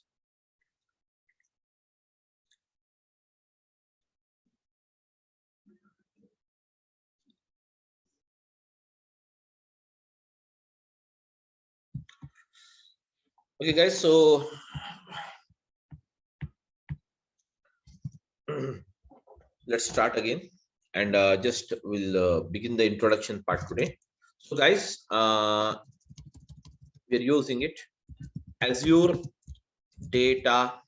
Okay, guys, so let's start again, and just we'll begin the introduction part today. So guys, we're using it Azure Databricks.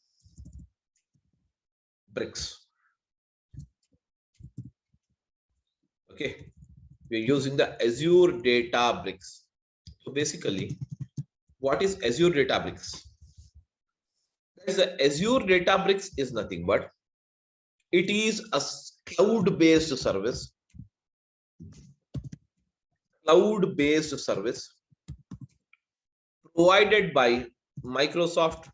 Okay, we're using the Azure Databricks. So basically, what is Azure Databricks? Guys, the Azure Databricks is nothing but it is a cloud-based service. Cloud-based service provided by Microsoft.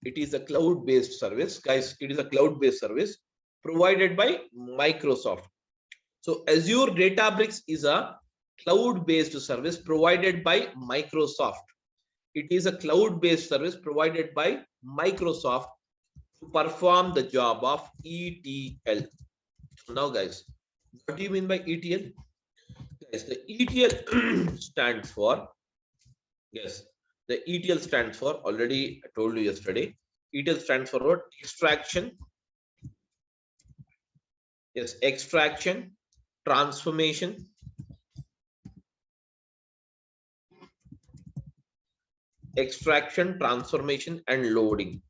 It is a cloud-based service, guys. It is a cloud-based service provided by Microsoft. So Azure Databricks is a cloud-based service provided by Microsoft. It is a cloud-based service provided by Microsoft to perform the job of ETL. So now, guys, what do you mean by ETL? Guys, the ETL stands for, yes, the ETL stands for, already I told you yesterday, ETL stands for what? Extraction. Yes, extraction, transformation, and loading.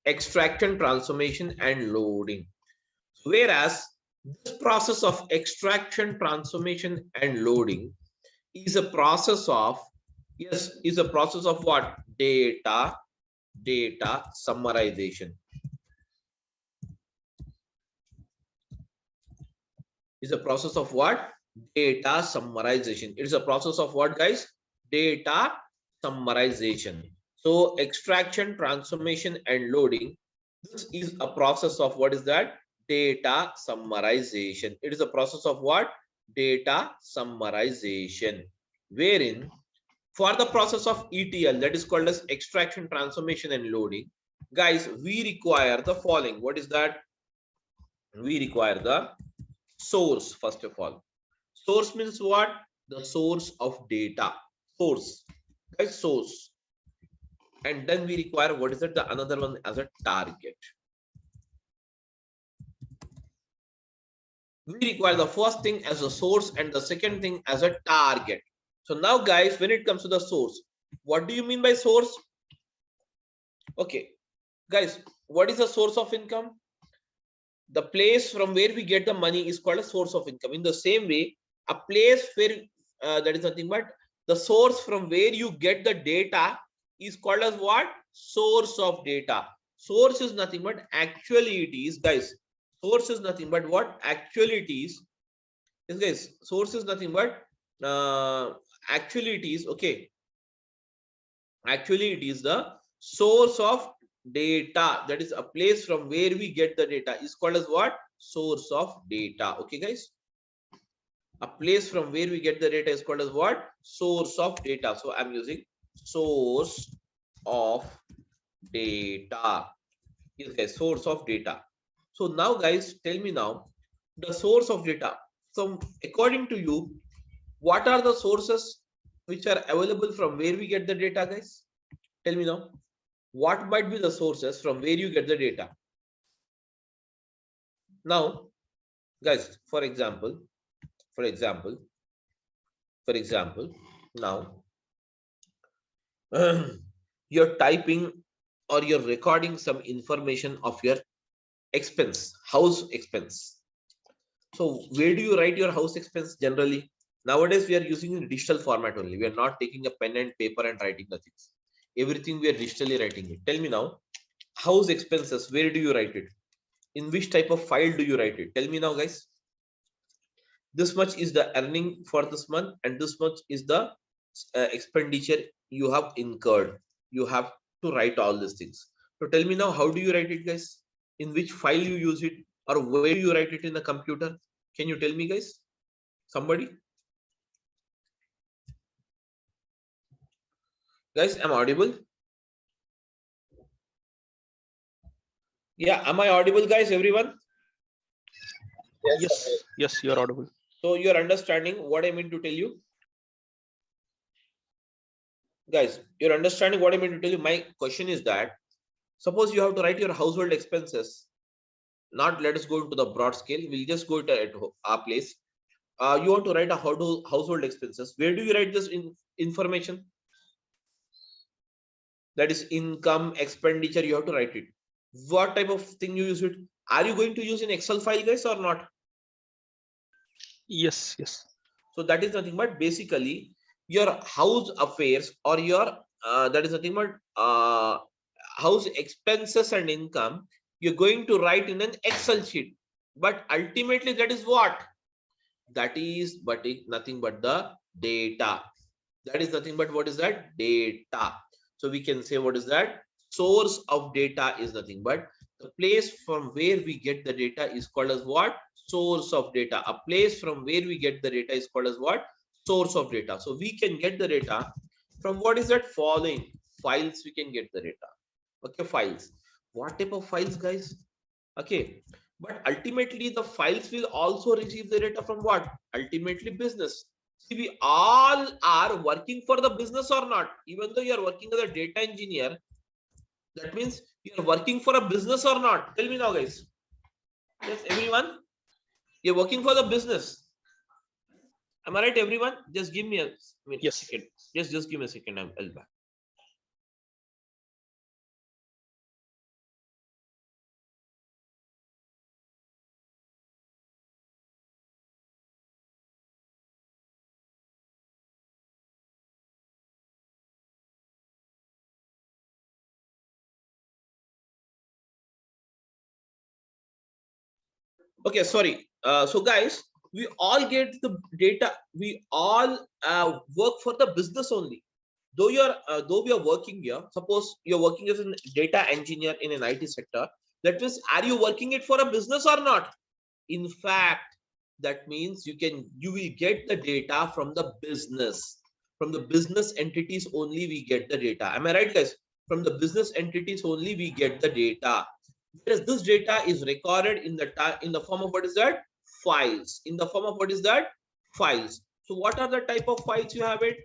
Extraction, transformation, and loading. Whereas this process of extraction, transformation, and loading is a process of, yes, is a process of what? Data summarization. Is a process of what? Data summarization. It is a process of what, guys? Data summarization. So extraction, transformation, and loading, this is a process of what is that? Data summarization. It is a process of what? Data summarization, wherein for the process of ETL, that is called as extraction, transformation, and loading, guys, we require the following. What is that? We require the source. First of all, source means what? The source of data. Source, guys, source. And then we require, what is it? The another one as a target. We require the first thing as a source and the second thing as a target. So now, guys, when it comes to the source, what do you mean by source? Okay, guys, what is the source of income? The place from where we get the money is called a source of income. In the same way, a place where that is nothing but the source from where you get the data is called as what? Source of data. Source is nothing but actually it is, guys. Source is nothing but what? Actually it is. Yes, guys. Source is nothing but actually it is. Okay. Actually, it is the source of data. That is a place from where we get the data is called as what? Source of data. Okay, guys. A place from where we get the data is called as what? Source of data. So I'm using source of data. Yes, guys, source of data. So now, guys, tell me now the source of data. So according to you, what are the sources which are available from where we get the data, guys? Tell me now. What might be the sources from where you get the data? Now, guys, for example, now you're typing or you're recording some information of your expense, house expense. So where do you write your house expense generally? Nowadays, we are using in digital format only. We are not taking a pen and paper and writing the things. Everything we are digitally writing it. Tell me now, house expenses, where do you write it? In which type of file do you write it? Tell me now, guys. This much is the earning for this month, and this much is the expenditure you have incurred. You have to write all these things. So tell me now, how do you write it, guys? In which file you use it, or where you write it in the computer? Can you tell me, guys? Somebody? Guys, am I audible? Yeah, am I audible, guys? Everyone? Yes, you're audible. So you're understanding what I mean to tell you? Guys, you're understanding what I mean to tell you? My question is that, suppose you have to write your household expenses. Not let us go into the broad scale. We'll just go to at our place. You want to write a household expenses. Where do you write this information? That is income, expenditure. You have to write it. What type of thing you use it? Are you going to use in Excel file, guys, or not? Yes. So that is nothing but basically your house affairs, or your that is nothing but house expenses and income. You're going to write in an Excel sheet, but ultimately that is what? That is nothing but the data. That is nothing but what is that? Data. So we can say, what is that? Source of data is nothing but the place from where we get the data is called as what? Source of data. A place from where we get the data is called as what? Source of data. So we can get the data from what is that? Following files. We can get the data. Okay, files. What type of files, guys? Okay, but ultimately the files will also receive the data from what? Ultimately business. See, we all are working for the business or not? Even though you are working as a data engineer, that means you are working for a business or not? Tell me now, guys. Yes, everyone, you're working for the business. Am I right, everyone? Just give me a second. Just give me a second. I'll back. Okay, sorry. So guys, we all get the data. We all work for the business only. Though we are working here, suppose you're working as a data engineer in an IT sector, that means, are you working it for a business or not? In fact, that means you will get the data from the business. From the business entities only we get the data. Am I right, guys? From the business entities only we get the data. Whereas this data is recorded in the form of what is that? Files. In the form of what is that? Files. So what are the type of files you have it?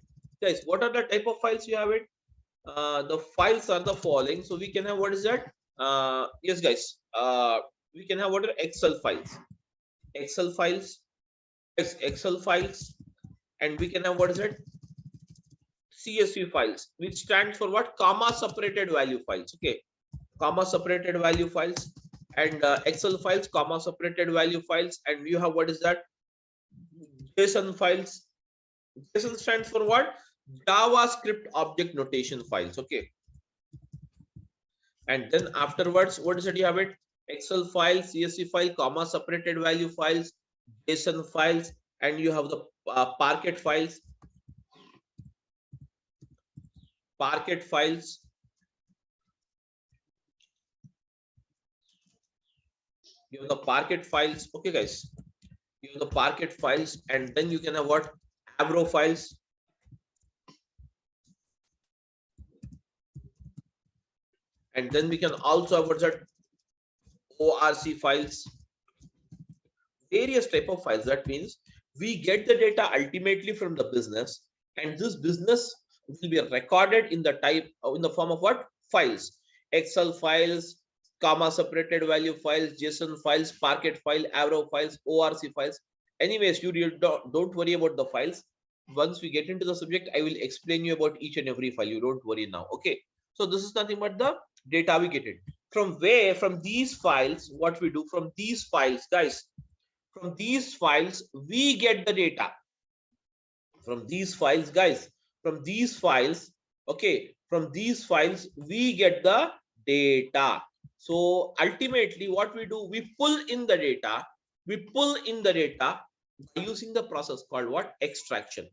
Guys, what are the type of files you have it? The files are the following. So we can have, what is that? Yes, guys. We can have what are Excel files. Excel files. Yes, Excel files. And we can have, what is it? CSV files, which stands for what? Comma separated value files. Okay. Comma separated value files. And Excel files, comma separated value files. And you have, what is that? JSON files. JSON stands for what? JavaScript object notation files. Okay. And then afterwards, what is it? You have it? Excel file, CSV file, comma separated value files, JSON files, and you have the Parquet files. Parquet files. You have the Parquet files. Okay, guys. You have the Parquet files, and then you can have what? Avro files. And then we can also have what's that? ORC files, various type of files. That means we get the data ultimately from the business, and this business will be recorded in the type in the form of what? Files. Excel files, comma separated value files, JSON files, Parquet file, Avro files, ORC files. Anyways, you don't worry about the files. Once we get into the subject, I will explain you about each and every file. You don't worry now. Okay. So this is nothing but the data we get it. From where? From these files, what we do from these files, guys. From these files, we get the data. From these files, guys. From these files, okay. From these files, we get the data. So ultimately, what we do, we pull in the data. We pull in the data by using the process called what? Extraction.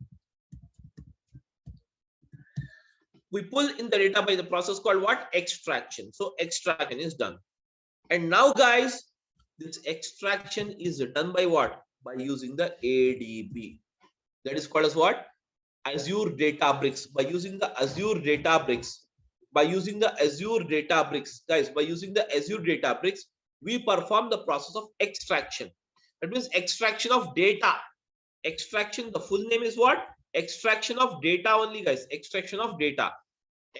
We pull in the data by the process called what? Extraction. So extraction is done. And now, guys, this extraction is done by what? By using the ADB. That is called as what? Azure Databricks. By using the Azure Databricks. By using the Azure Databricks, guys, by using the Azure Databricks, we perform the process of extraction. That means extraction of data. Extraction, the full name is what? Extraction of data only, guys. Extraction of data.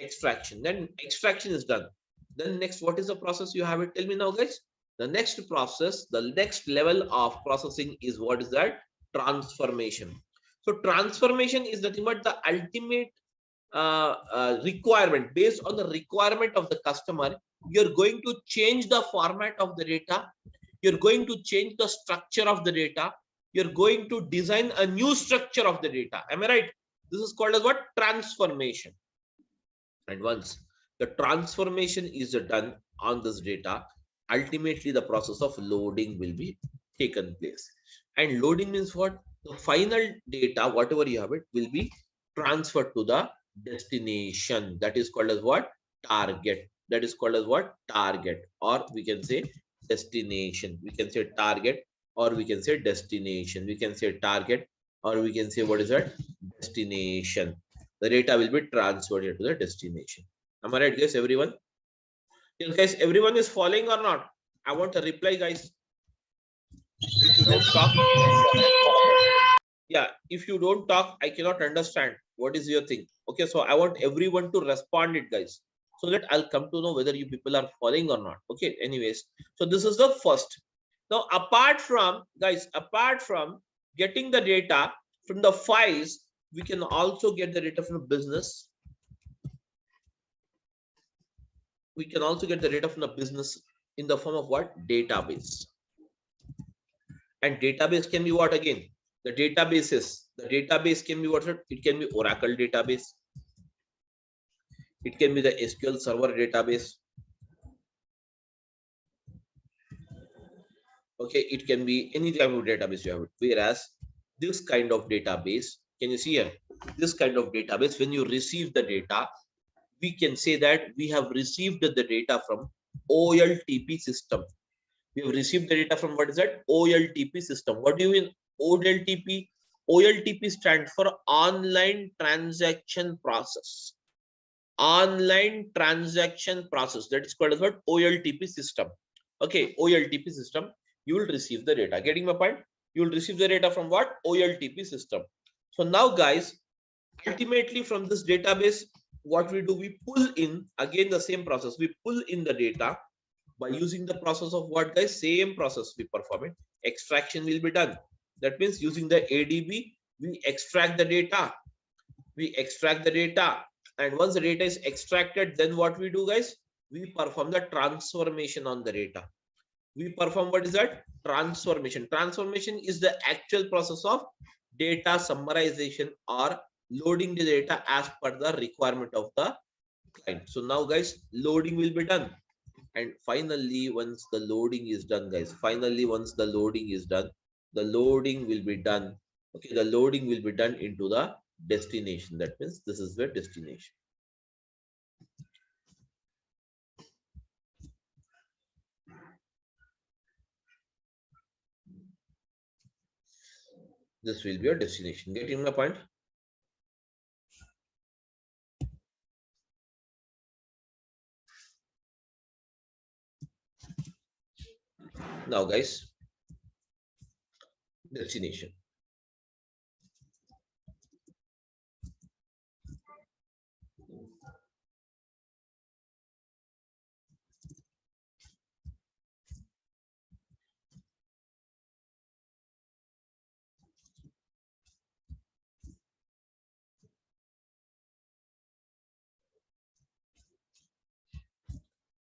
Extraction. Then extraction is done. Then next, what is the process you have it? Tell me now, guys. The next process, the next level of processing is what is that? Transformation. So transformation is nothing but the ultimate requirement. Based on the requirement of the customer, you're going to change the format of the data. You're going to change the structure of the data. You're going to design a new structure of the data. Am I right? This is called as what? Transformation. And once the transformation is done on this data, ultimately the process of loading will be taken place. And loading means what? The final data, whatever you have it, will be transferred to the destination. That is called as what? Target. That is called as what? Target. Or we can say destination. We can say target, or we can say destination. We can say target, or we can say what is that? Destination. The data will be transferred to the destination. Am I right, guys? Everyone? Yes, guys, everyone is following or not? I want a reply, guys. If you don't talk, yeah, if you don't talk, I cannot understand what is your thing. Okay, so I want everyone to respond it, guys, so that I'll come to know whether you people are following or not. Okay, anyways, so this is the first. Now, apart from, guys, apart from getting the data from the files, we can also get the data from the business. We can also get the data from the business in the form of what? Database. And database can be what again? The database can be what? It can be Oracle database. It can be the SQL Server database. Okay, it can be any type of database you have it. Whereas this kind of database, can you see here? This kind of database, when you receive the data, we can say that we have received the data from OLTP system. We have received the data from what is that? OLTP system. What do you mean OLTP? OLTP stands for online transaction process. Online transaction process. That is called as what? OLTP system. Okay, OLTP system. You will receive the data. Getting my point? You will receive the data from what? OLTP system. So now, guys, ultimately from this database, what we do, we pull in again the same process. We pull in the data by using the process of what, guys? Same process we perform it. Extraction will be done. That means using the ADB, we extract the data. We extract the data. And once the data is extracted, then what we do, guys? We perform the transformation on the data. We perform what is that? Transformation. Transformation is the actual process of data summarization or loading the data as per the requirement of the client. So now, guys, loading will be done. And finally, once the loading is done, guys, finally, once the loading is done, the loading will be done. Okay, the loading will be done into the destination. That means this is the destination. This will be your destination. Getting my point? Now guys, destination.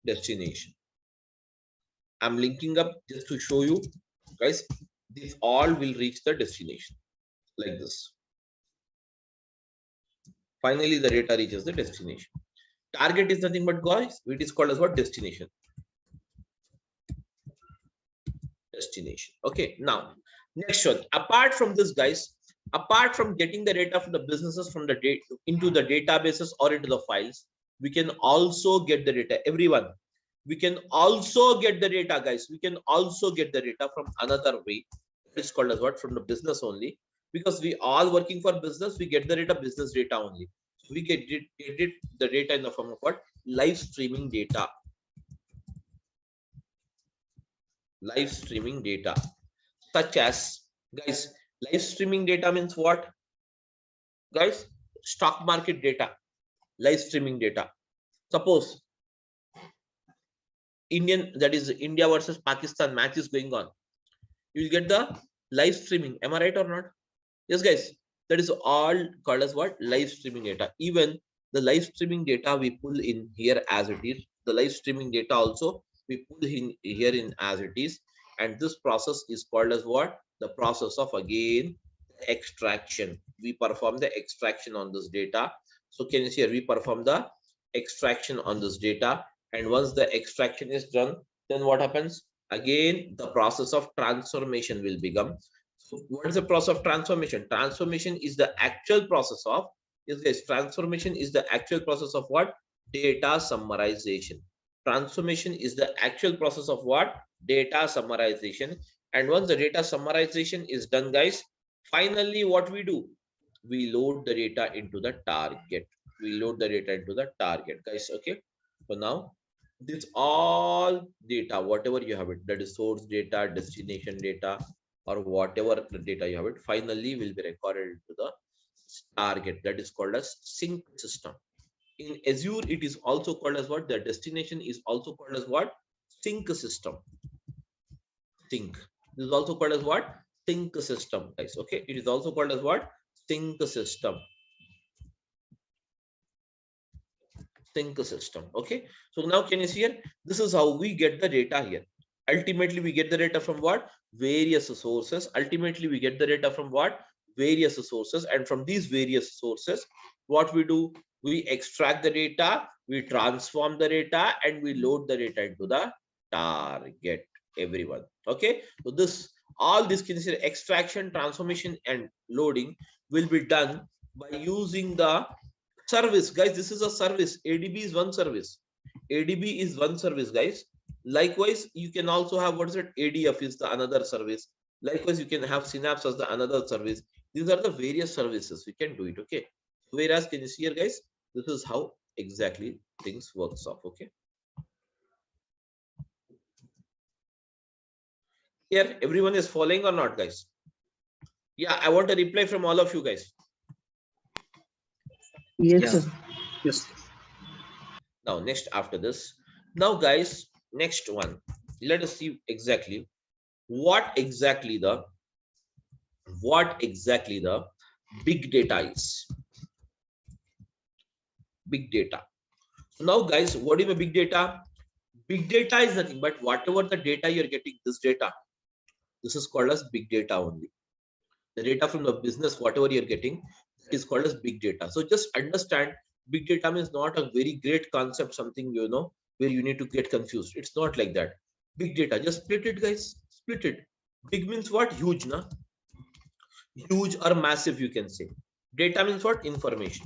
Destination. I'm linking up just to show you guys, these all will reach the destination like this. Finally, the data reaches the destination. Target is nothing but guys, it is called as what? Destination. Destination. Okay, now next one. Apart from this, guys, apart from getting the data from the businesses from the data into the databases or into the files, we can also get the data. Everyone, we can also get the data, guys. We can also get the data from another way. It's called as what? From the business only, because we all working for business. We get the data, business data only. So we get the data in the form of what? Live streaming data. Live streaming data, such as, guys, live streaming data means what, guys? Stock market data, live streaming data. Suppose that is India versus Pakistan match is going on, you will get the live streaming. Am I right or not? Yes, guys, that is all called as what? Live streaming data. Even the live streaming data we pull in here as it is, the live streaming data also we pull in here in as it is, and this process is called as what? The process of, again, extraction. We perform the extraction on this data. So can you see here, we perform the extraction on this data, and once the extraction is done, then what happens? Again, the process of transformation will become. So what is the process of transformation? Transformation is the actual process of, yes guys, transformation is the actual process of what? Data summarization. Transformation is the actual process of what? Data summarization. And once the data summarization is done, guys, finally what we do? We load the data into the target. We load the data into the target, guys. Okay. So now this all data, whatever you have it, that is source data, destination data, or whatever the data you have it, finally will be recorded into the target. That is called as sync system. In Azure, it is also called as what? The destination is also called as what? Sync system. Sync. This is also called as what? Sync system, guys. Okay. It is also called as what? Sync system. Sync system. Okay. So now can you see here? This is how we get the data here. Ultimately, we get the data from what? Various sources. Ultimately, we get the data from what? Various sources. And from these various sources, what we do? We extract the data, we transform the data, and we load the data into the target. Everyone. Okay. So this, all this can see extraction, transformation, and loading will be done by using the service, guys. This is a service. ADB is one service. ADB is one service, guys. Likewise, you can also have, what is it? ADF is the another service. Likewise, you can have Synapse as the another service. These are the various services we can do it. Okay. Whereas, can you see here, guys? This is how exactly things works off. Okay. Here, everyone is following or not, guys? Yeah, I want a reply from all of you guys. Yes, sir. Yes. Now, next after this, now guys, next one, let us see exactly what exactly the big data is. Big data. Now, guys, what is a big data? Big data is nothing but whatever the data you're getting, this data, this is called as big data only. The data from the business, whatever you're getting, is called as big data. So just understand, big data means not a very great concept, something, you know, where you need to get confused. It's not like that. Big data, just split it, guys. Split it. Big means what? Huge, na? Huge or massive, you can say. Data means what? Information.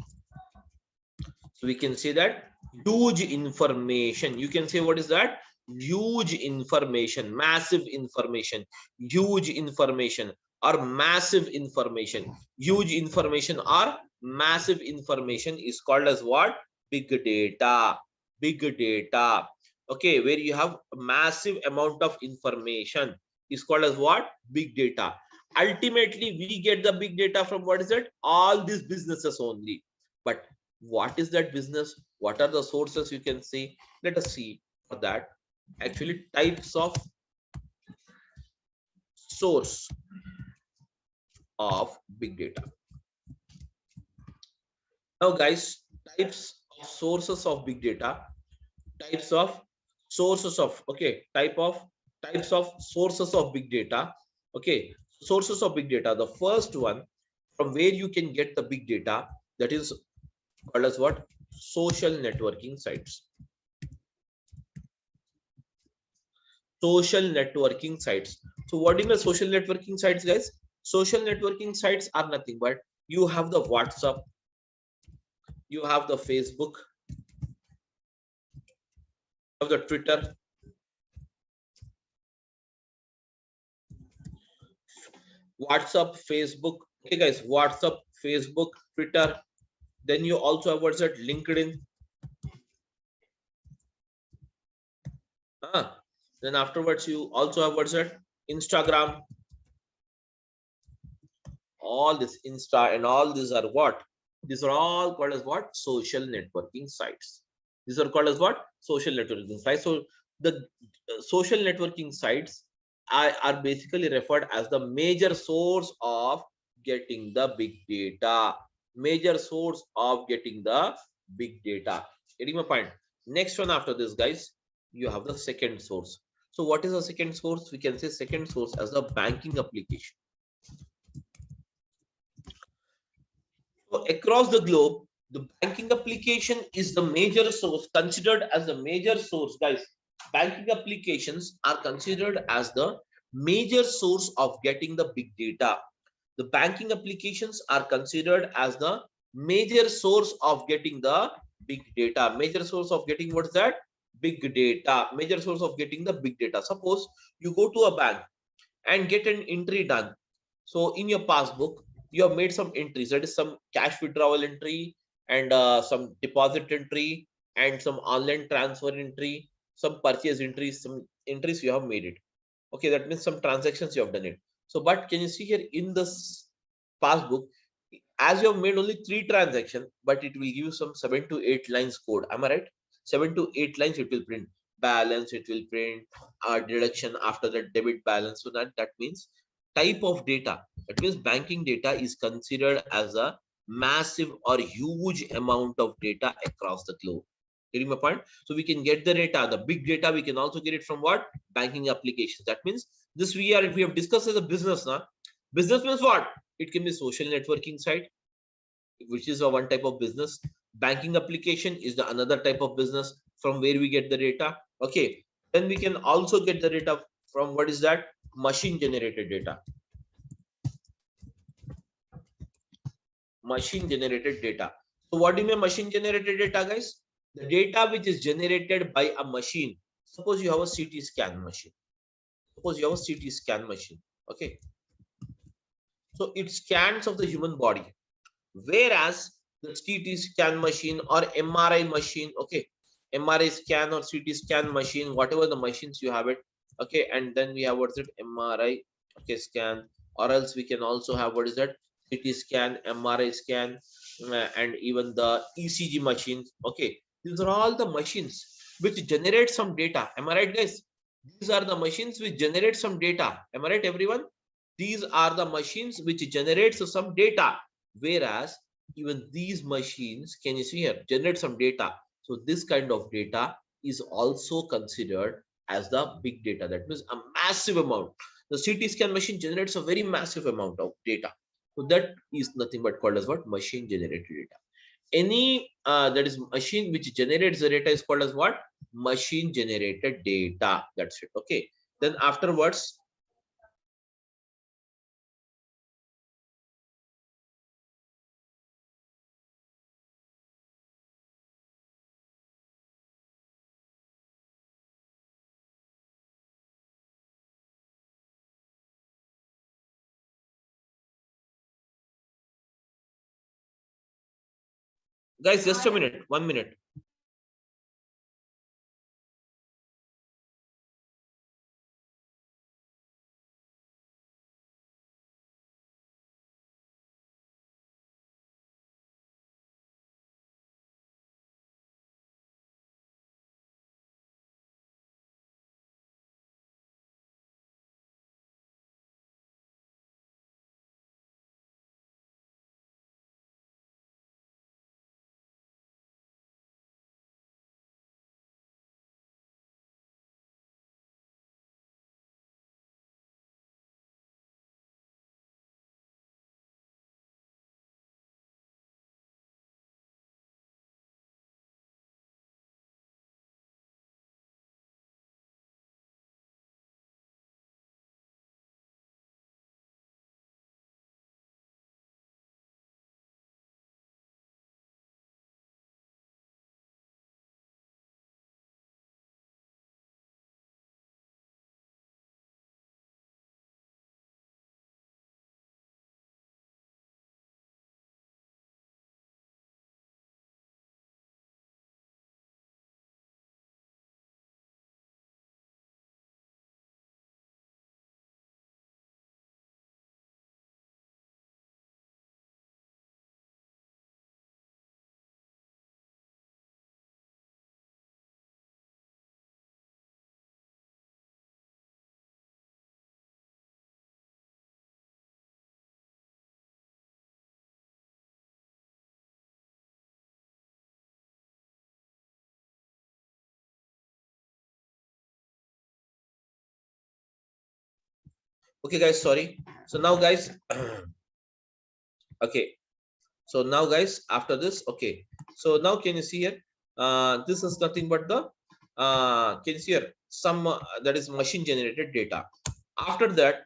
So we can say that huge information. You can say, what is that? Huge information, massive information, huge information, or massive information. Huge information or massive information is called as what? Big data. Big data. okay, where you have a massive amount of information, is called as what? Big data. Ultimately, we get the big data from what is it? All these businesses only. But what is that business? What are the sources you can see? Let us see for that. Actually, types of source of big data. Now, guys, types of sources of big data, types of sources of, okay, types of sources of big data. Okay, sources of big data. The first one from where you can get the big data, that is called as what? Social networking sites. Social networking sites. So what is the social networking sites, guys? Social networking sites are nothing but you have the WhatsApp, you have the Facebook, you have the Twitter, WhatsApp, Facebook. Okay, guys, WhatsApp, Facebook, Twitter. Then you also have what's that? LinkedIn. Then afterwards, you also have what's that? Instagram. All this Insta and all these are what? These are all called as what? Social networking sites. These are called as what? Social networking sites. So the social networking sites are basically referred as the major source of getting the big data. Major source of getting the big data. Getting my point? Next one after this, guys, you have the second source. So what is the second source? We can say second source as the banking application. So across the globe, the banking application is the major source, considered as the major source, guys. Banking applications are considered as the major source of getting the big data. The banking applications are considered as the major source of getting the big data. Major source of getting what's that? Big data. Major source of getting the big data. Suppose you go to a bank and get an entry done. So in your passbook, you have made some entries. That is some cash withdrawal entry and some deposit entry and some online transfer entry, some purchase entries, some entries you have made it. Okay, that means some transactions you have done it. So, but can you see here in this passbook, as you have made only 3 transactions, but it will give you some 7 to 8 lines code. Am I right? 7 to 8 lines it will print balance, it will print deduction after the debit balance. So that means type of data. That means banking data is considered as a massive or huge amount of data across the globe. Getting my point? So we can get the data, the big data. We can also get it from what? Banking applications. That means this we have discussed as a business now. Business means what? It can be social networking site, which is a one type of business. Banking application is the another type of business from where we get the data. Okay, then we can also get the data from what is that? Machine generated data. Machine generated data. So what do you mean machine generated data, guys? The data which is generated by a machine. Suppose you have a CT scan machine. Suppose you have a CT scan machine. Okay, so it scans of the human body, whereas the CT scan machine or MRI machine, okay, MRI scan or CT scan machine, whatever the machines you have it, okay, and then we have what's it? MRI, okay, scan, or else we can also have what is that? CT scan, MRI scan, and even the ECG machines. Okay, these are all the machines which generate some data. Am I right, guys? These are the machines which generate some data. Am I right, everyone? These are the machines which generates some data, whereas even these machines, can you see here, generate some data. So this kind of data is also considered as the big data. That means a massive amount. The CT scan machine generates a very massive amount of data. So that is nothing but called as what? Machine generated data. Any that is machine which generates the data is called as what? Machine generated data. That's it. Okay, then afterwards, guys, just a minute, 1 minute. Okay, guys, sorry. So now, guys, okay. So now, guys, after this, okay. So now, can you see here? This is nothing but the can you see here? Some that is machine generated data. After that,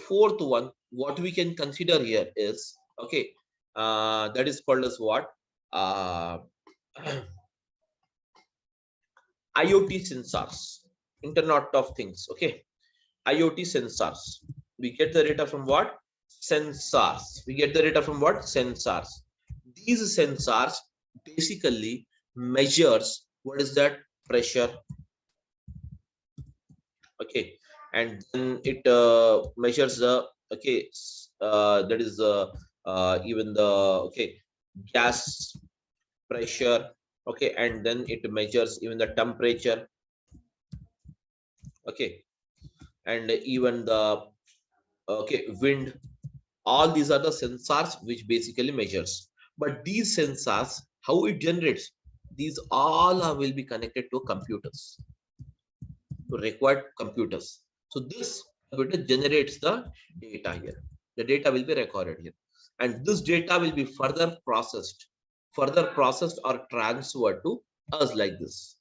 fourth one, what we can consider here is okay. That is called as what? IoT sensors, Internet of Things. Okay, IoT sensors. We get the data from what? Sensors. We get the data from what? Sensors. These sensors basically measures what is that? Pressure. Okay, and then it measures the okay that is even the okay gas pressure. Okay, and then it measures even the temperature. Okay, and even the okay wind. All these are the sensors which basically measures. But these sensors, how it generates, these all will be connected to computers, to required computers. So this computer generates the data here. The data will be recorded here, and this data will be further processed or transferred to us like this.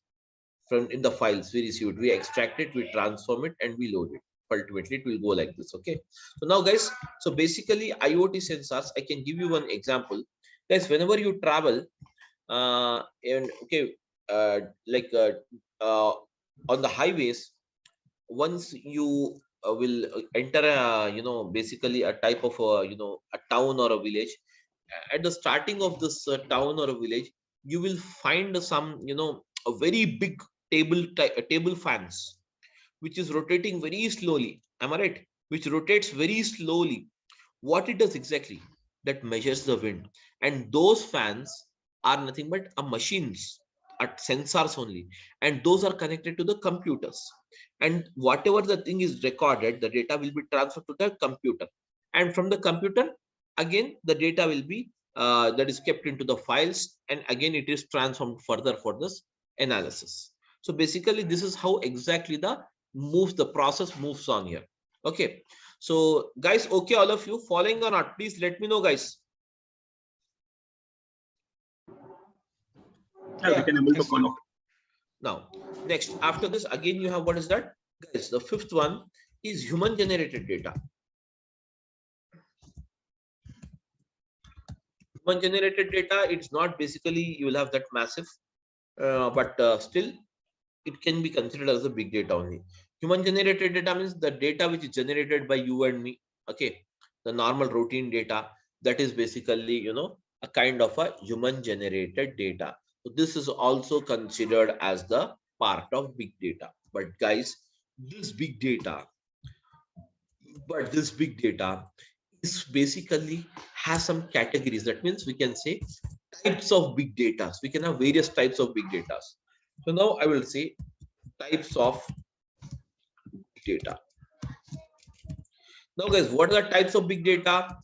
From in the files we received, we extract it, we transform it, and we load it. Ultimately, it will go like this. Okay. So now, guys, so basically IoT sensors, I can give you one example. Guys, whenever you travel, and okay, like on the highways, once you will enter a basically a type of a town or a village. At the starting of this town or a village, you will find some a very big table fans which is rotating very slowly. Am I right? Which rotates very slowly. What it does exactly? That measures the wind, and those fans are nothing but a machines at sensors only, and those are connected to the computers. And whatever the thing is recorded, the data will be transferred to the computer, and from the computer again the data will be that is kept into the files, and again it is transformed further for this analysis. So basically this is how exactly the process moves on here. Okay, so guys, okay, all of you following or not, please let me know, guys. Yeah, we can able to follow. Now, next, after this, again, you have what is that? Guys, the fifth one is human generated data. Human generated data, it's not basically you will have that massive, but still it can be considered as a big data only. Human generated data means the data which is generated by you and me. Okay, the normal routine data, that is basically a kind of a human generated data. So this is also considered as the part of big data. But guys, this big data is basically has some categories. That means we can say types of big data. We can have various types of big data. So now I will say types of big data. Now, guys, what are the types of big data?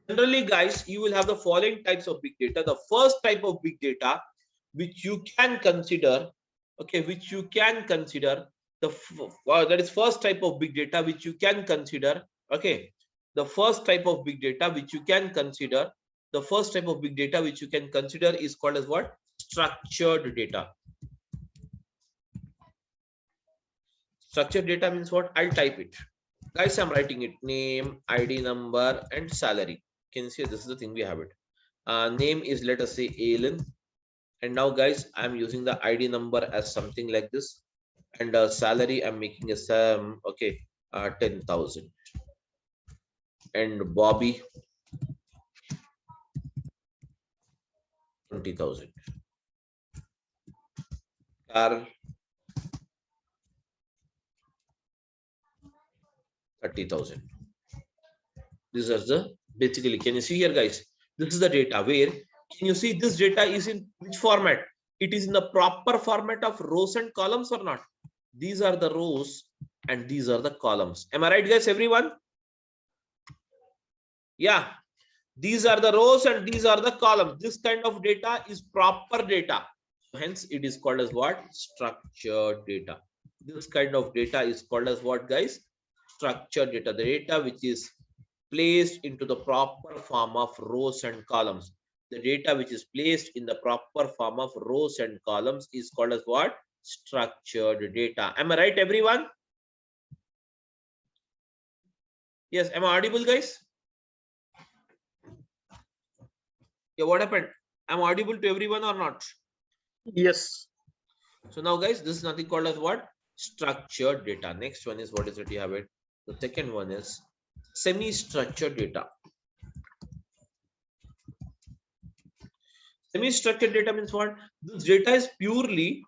Generally, guys, you will have the following types of big data. The first type of big data, which you can consider, okay, that is first type of big data which you can consider. Okay, the first type of big data which you can consider. The first type of big data which you can consider is called as what? Structured data. Structured data means what? I'll type it. Guys, I'm writing it. Name, ID number, and salary. Can you see this is the thing we have it. Name is, let us say, Alan. And now, guys, I'm using the ID number as something like this. And salary, I'm making a 10,000. And Bobby, 20,000. Carl, 30,000. These are the basically, can you see here, guys? This is the data where can you see this data is in which format? It is in the proper format of rows and columns or not? These are the rows and these are the columns. Am I right, guys? Everyone? Yeah. These are the rows and these are the columns. This kind of data is proper data. Hence, it is called as what? Structured data. This kind of data is called as what, guys? unstructured data, the data which is placed into the proper form of rows and columns. The data which is placed in the proper form of rows and columns is called as what? Structured data. Am I right, everyone? Yes, am I audible, guys? Yeah, what happened? Am I audible to everyone or not? Yes. So now, guys, this is nothing called as what? Structured data. Next one is what is it? You have it. The second one is semi-structured data. Semi-structured data means what? This data is purely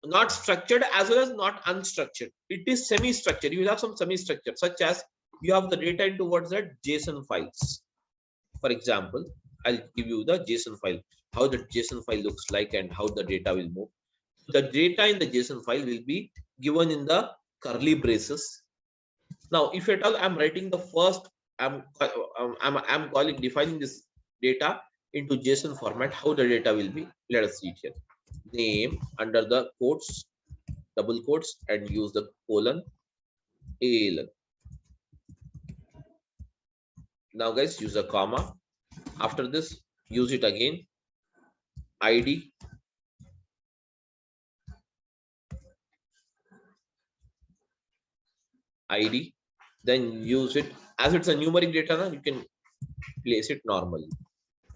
not structured as well as not unstructured. It is semi-structured. You will have some semi-structure, such as you have the data into what's that? JSON files. For example, I'll give you the JSON file, how the JSON file looks like and how the data will move. The data in the JSON file will be given in the curly braces. Now, if at all I'm writing the first, I'm calling defining this data into JSON format, how the data will be. Let us see it here. Name under the quotes, double quotes, and use the colon, ALN. Now, guys, use a comma. After this, use it again. ID. ID. Then use it as it's a numeric data. Now you can place it normally.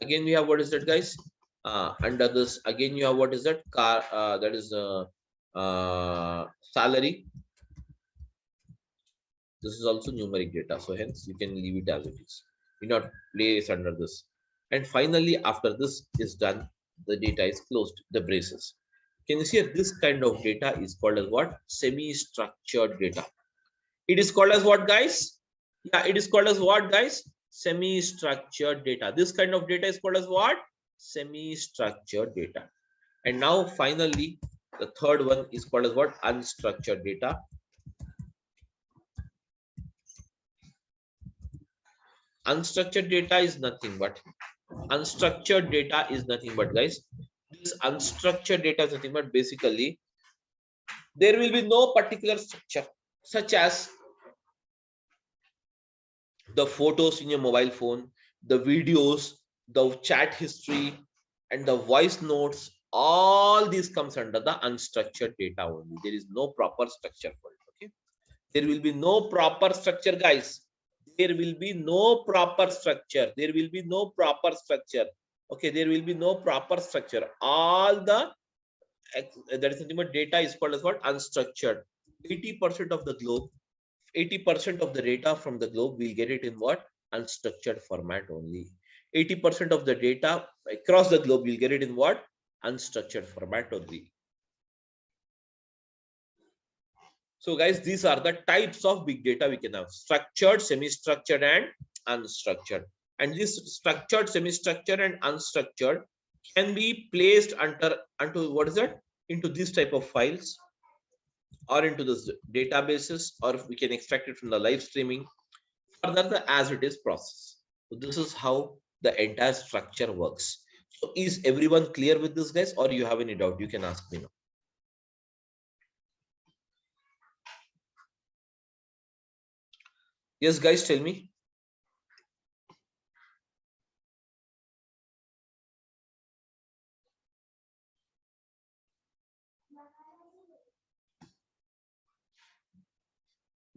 Again, we have what is that, guys? Under this, again, you have what is that? Car. That is salary. This is also numeric data, so hence you can leave it as it is. Do not place under this. And finally, after this is done, the data is closed, the braces. Can you see this kind of data is called as what? Semi-structured data. It is called as what, guys? Yeah, it is called as what, guys? Semi-structured data. This kind of data is called as what? Semi-structured data. And now finally, the third one is called as what? Unstructured data. Unstructured data is nothing but guys, this unstructured data is nothing but basically there will be no particular structure, such as the photos in your mobile phone, the videos, the chat history, and the voice notes. All these comes under the unstructured data only. There is no proper structure for it. Okay, there will be no proper structure, guys. There will be no proper structure. There will be no proper structure. Okay, there will be no proper structure. All the that is nothing but data is called as what? Unstructured. 80% of the globe, 80% of the data from the globe, we'll get it in what? Unstructured format only. 80% of the data across the globe, we'll get it in what? Unstructured format only. So guys, these are the types of big data we can have: structured, semi-structured, and unstructured. And this structured, semi-structured, and unstructured can be placed onto what is that? Into this type of files, or into this databases, or we can extract it from the live streaming. Further, the as it is process. So this is how the entire structure works. So is everyone clear with this, guys, or you have any doubt? You can ask me now. Yes, guys, tell me.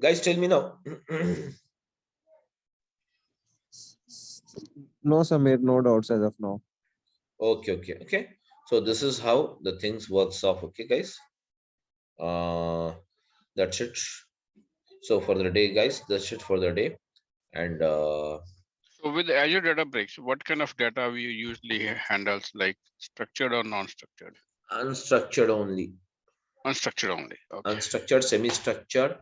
Guys, tell me now. No, Samir, no doubts as of now. Okay. So this is how the things works off. Okay, guys. That's it. So for the day, guys, that's it for the day. And so with Azure Databricks, what kind of data we usually handles, like structured or non-structured? unstructured only. Unstructured only. Okay. Unstructured, semi-structured,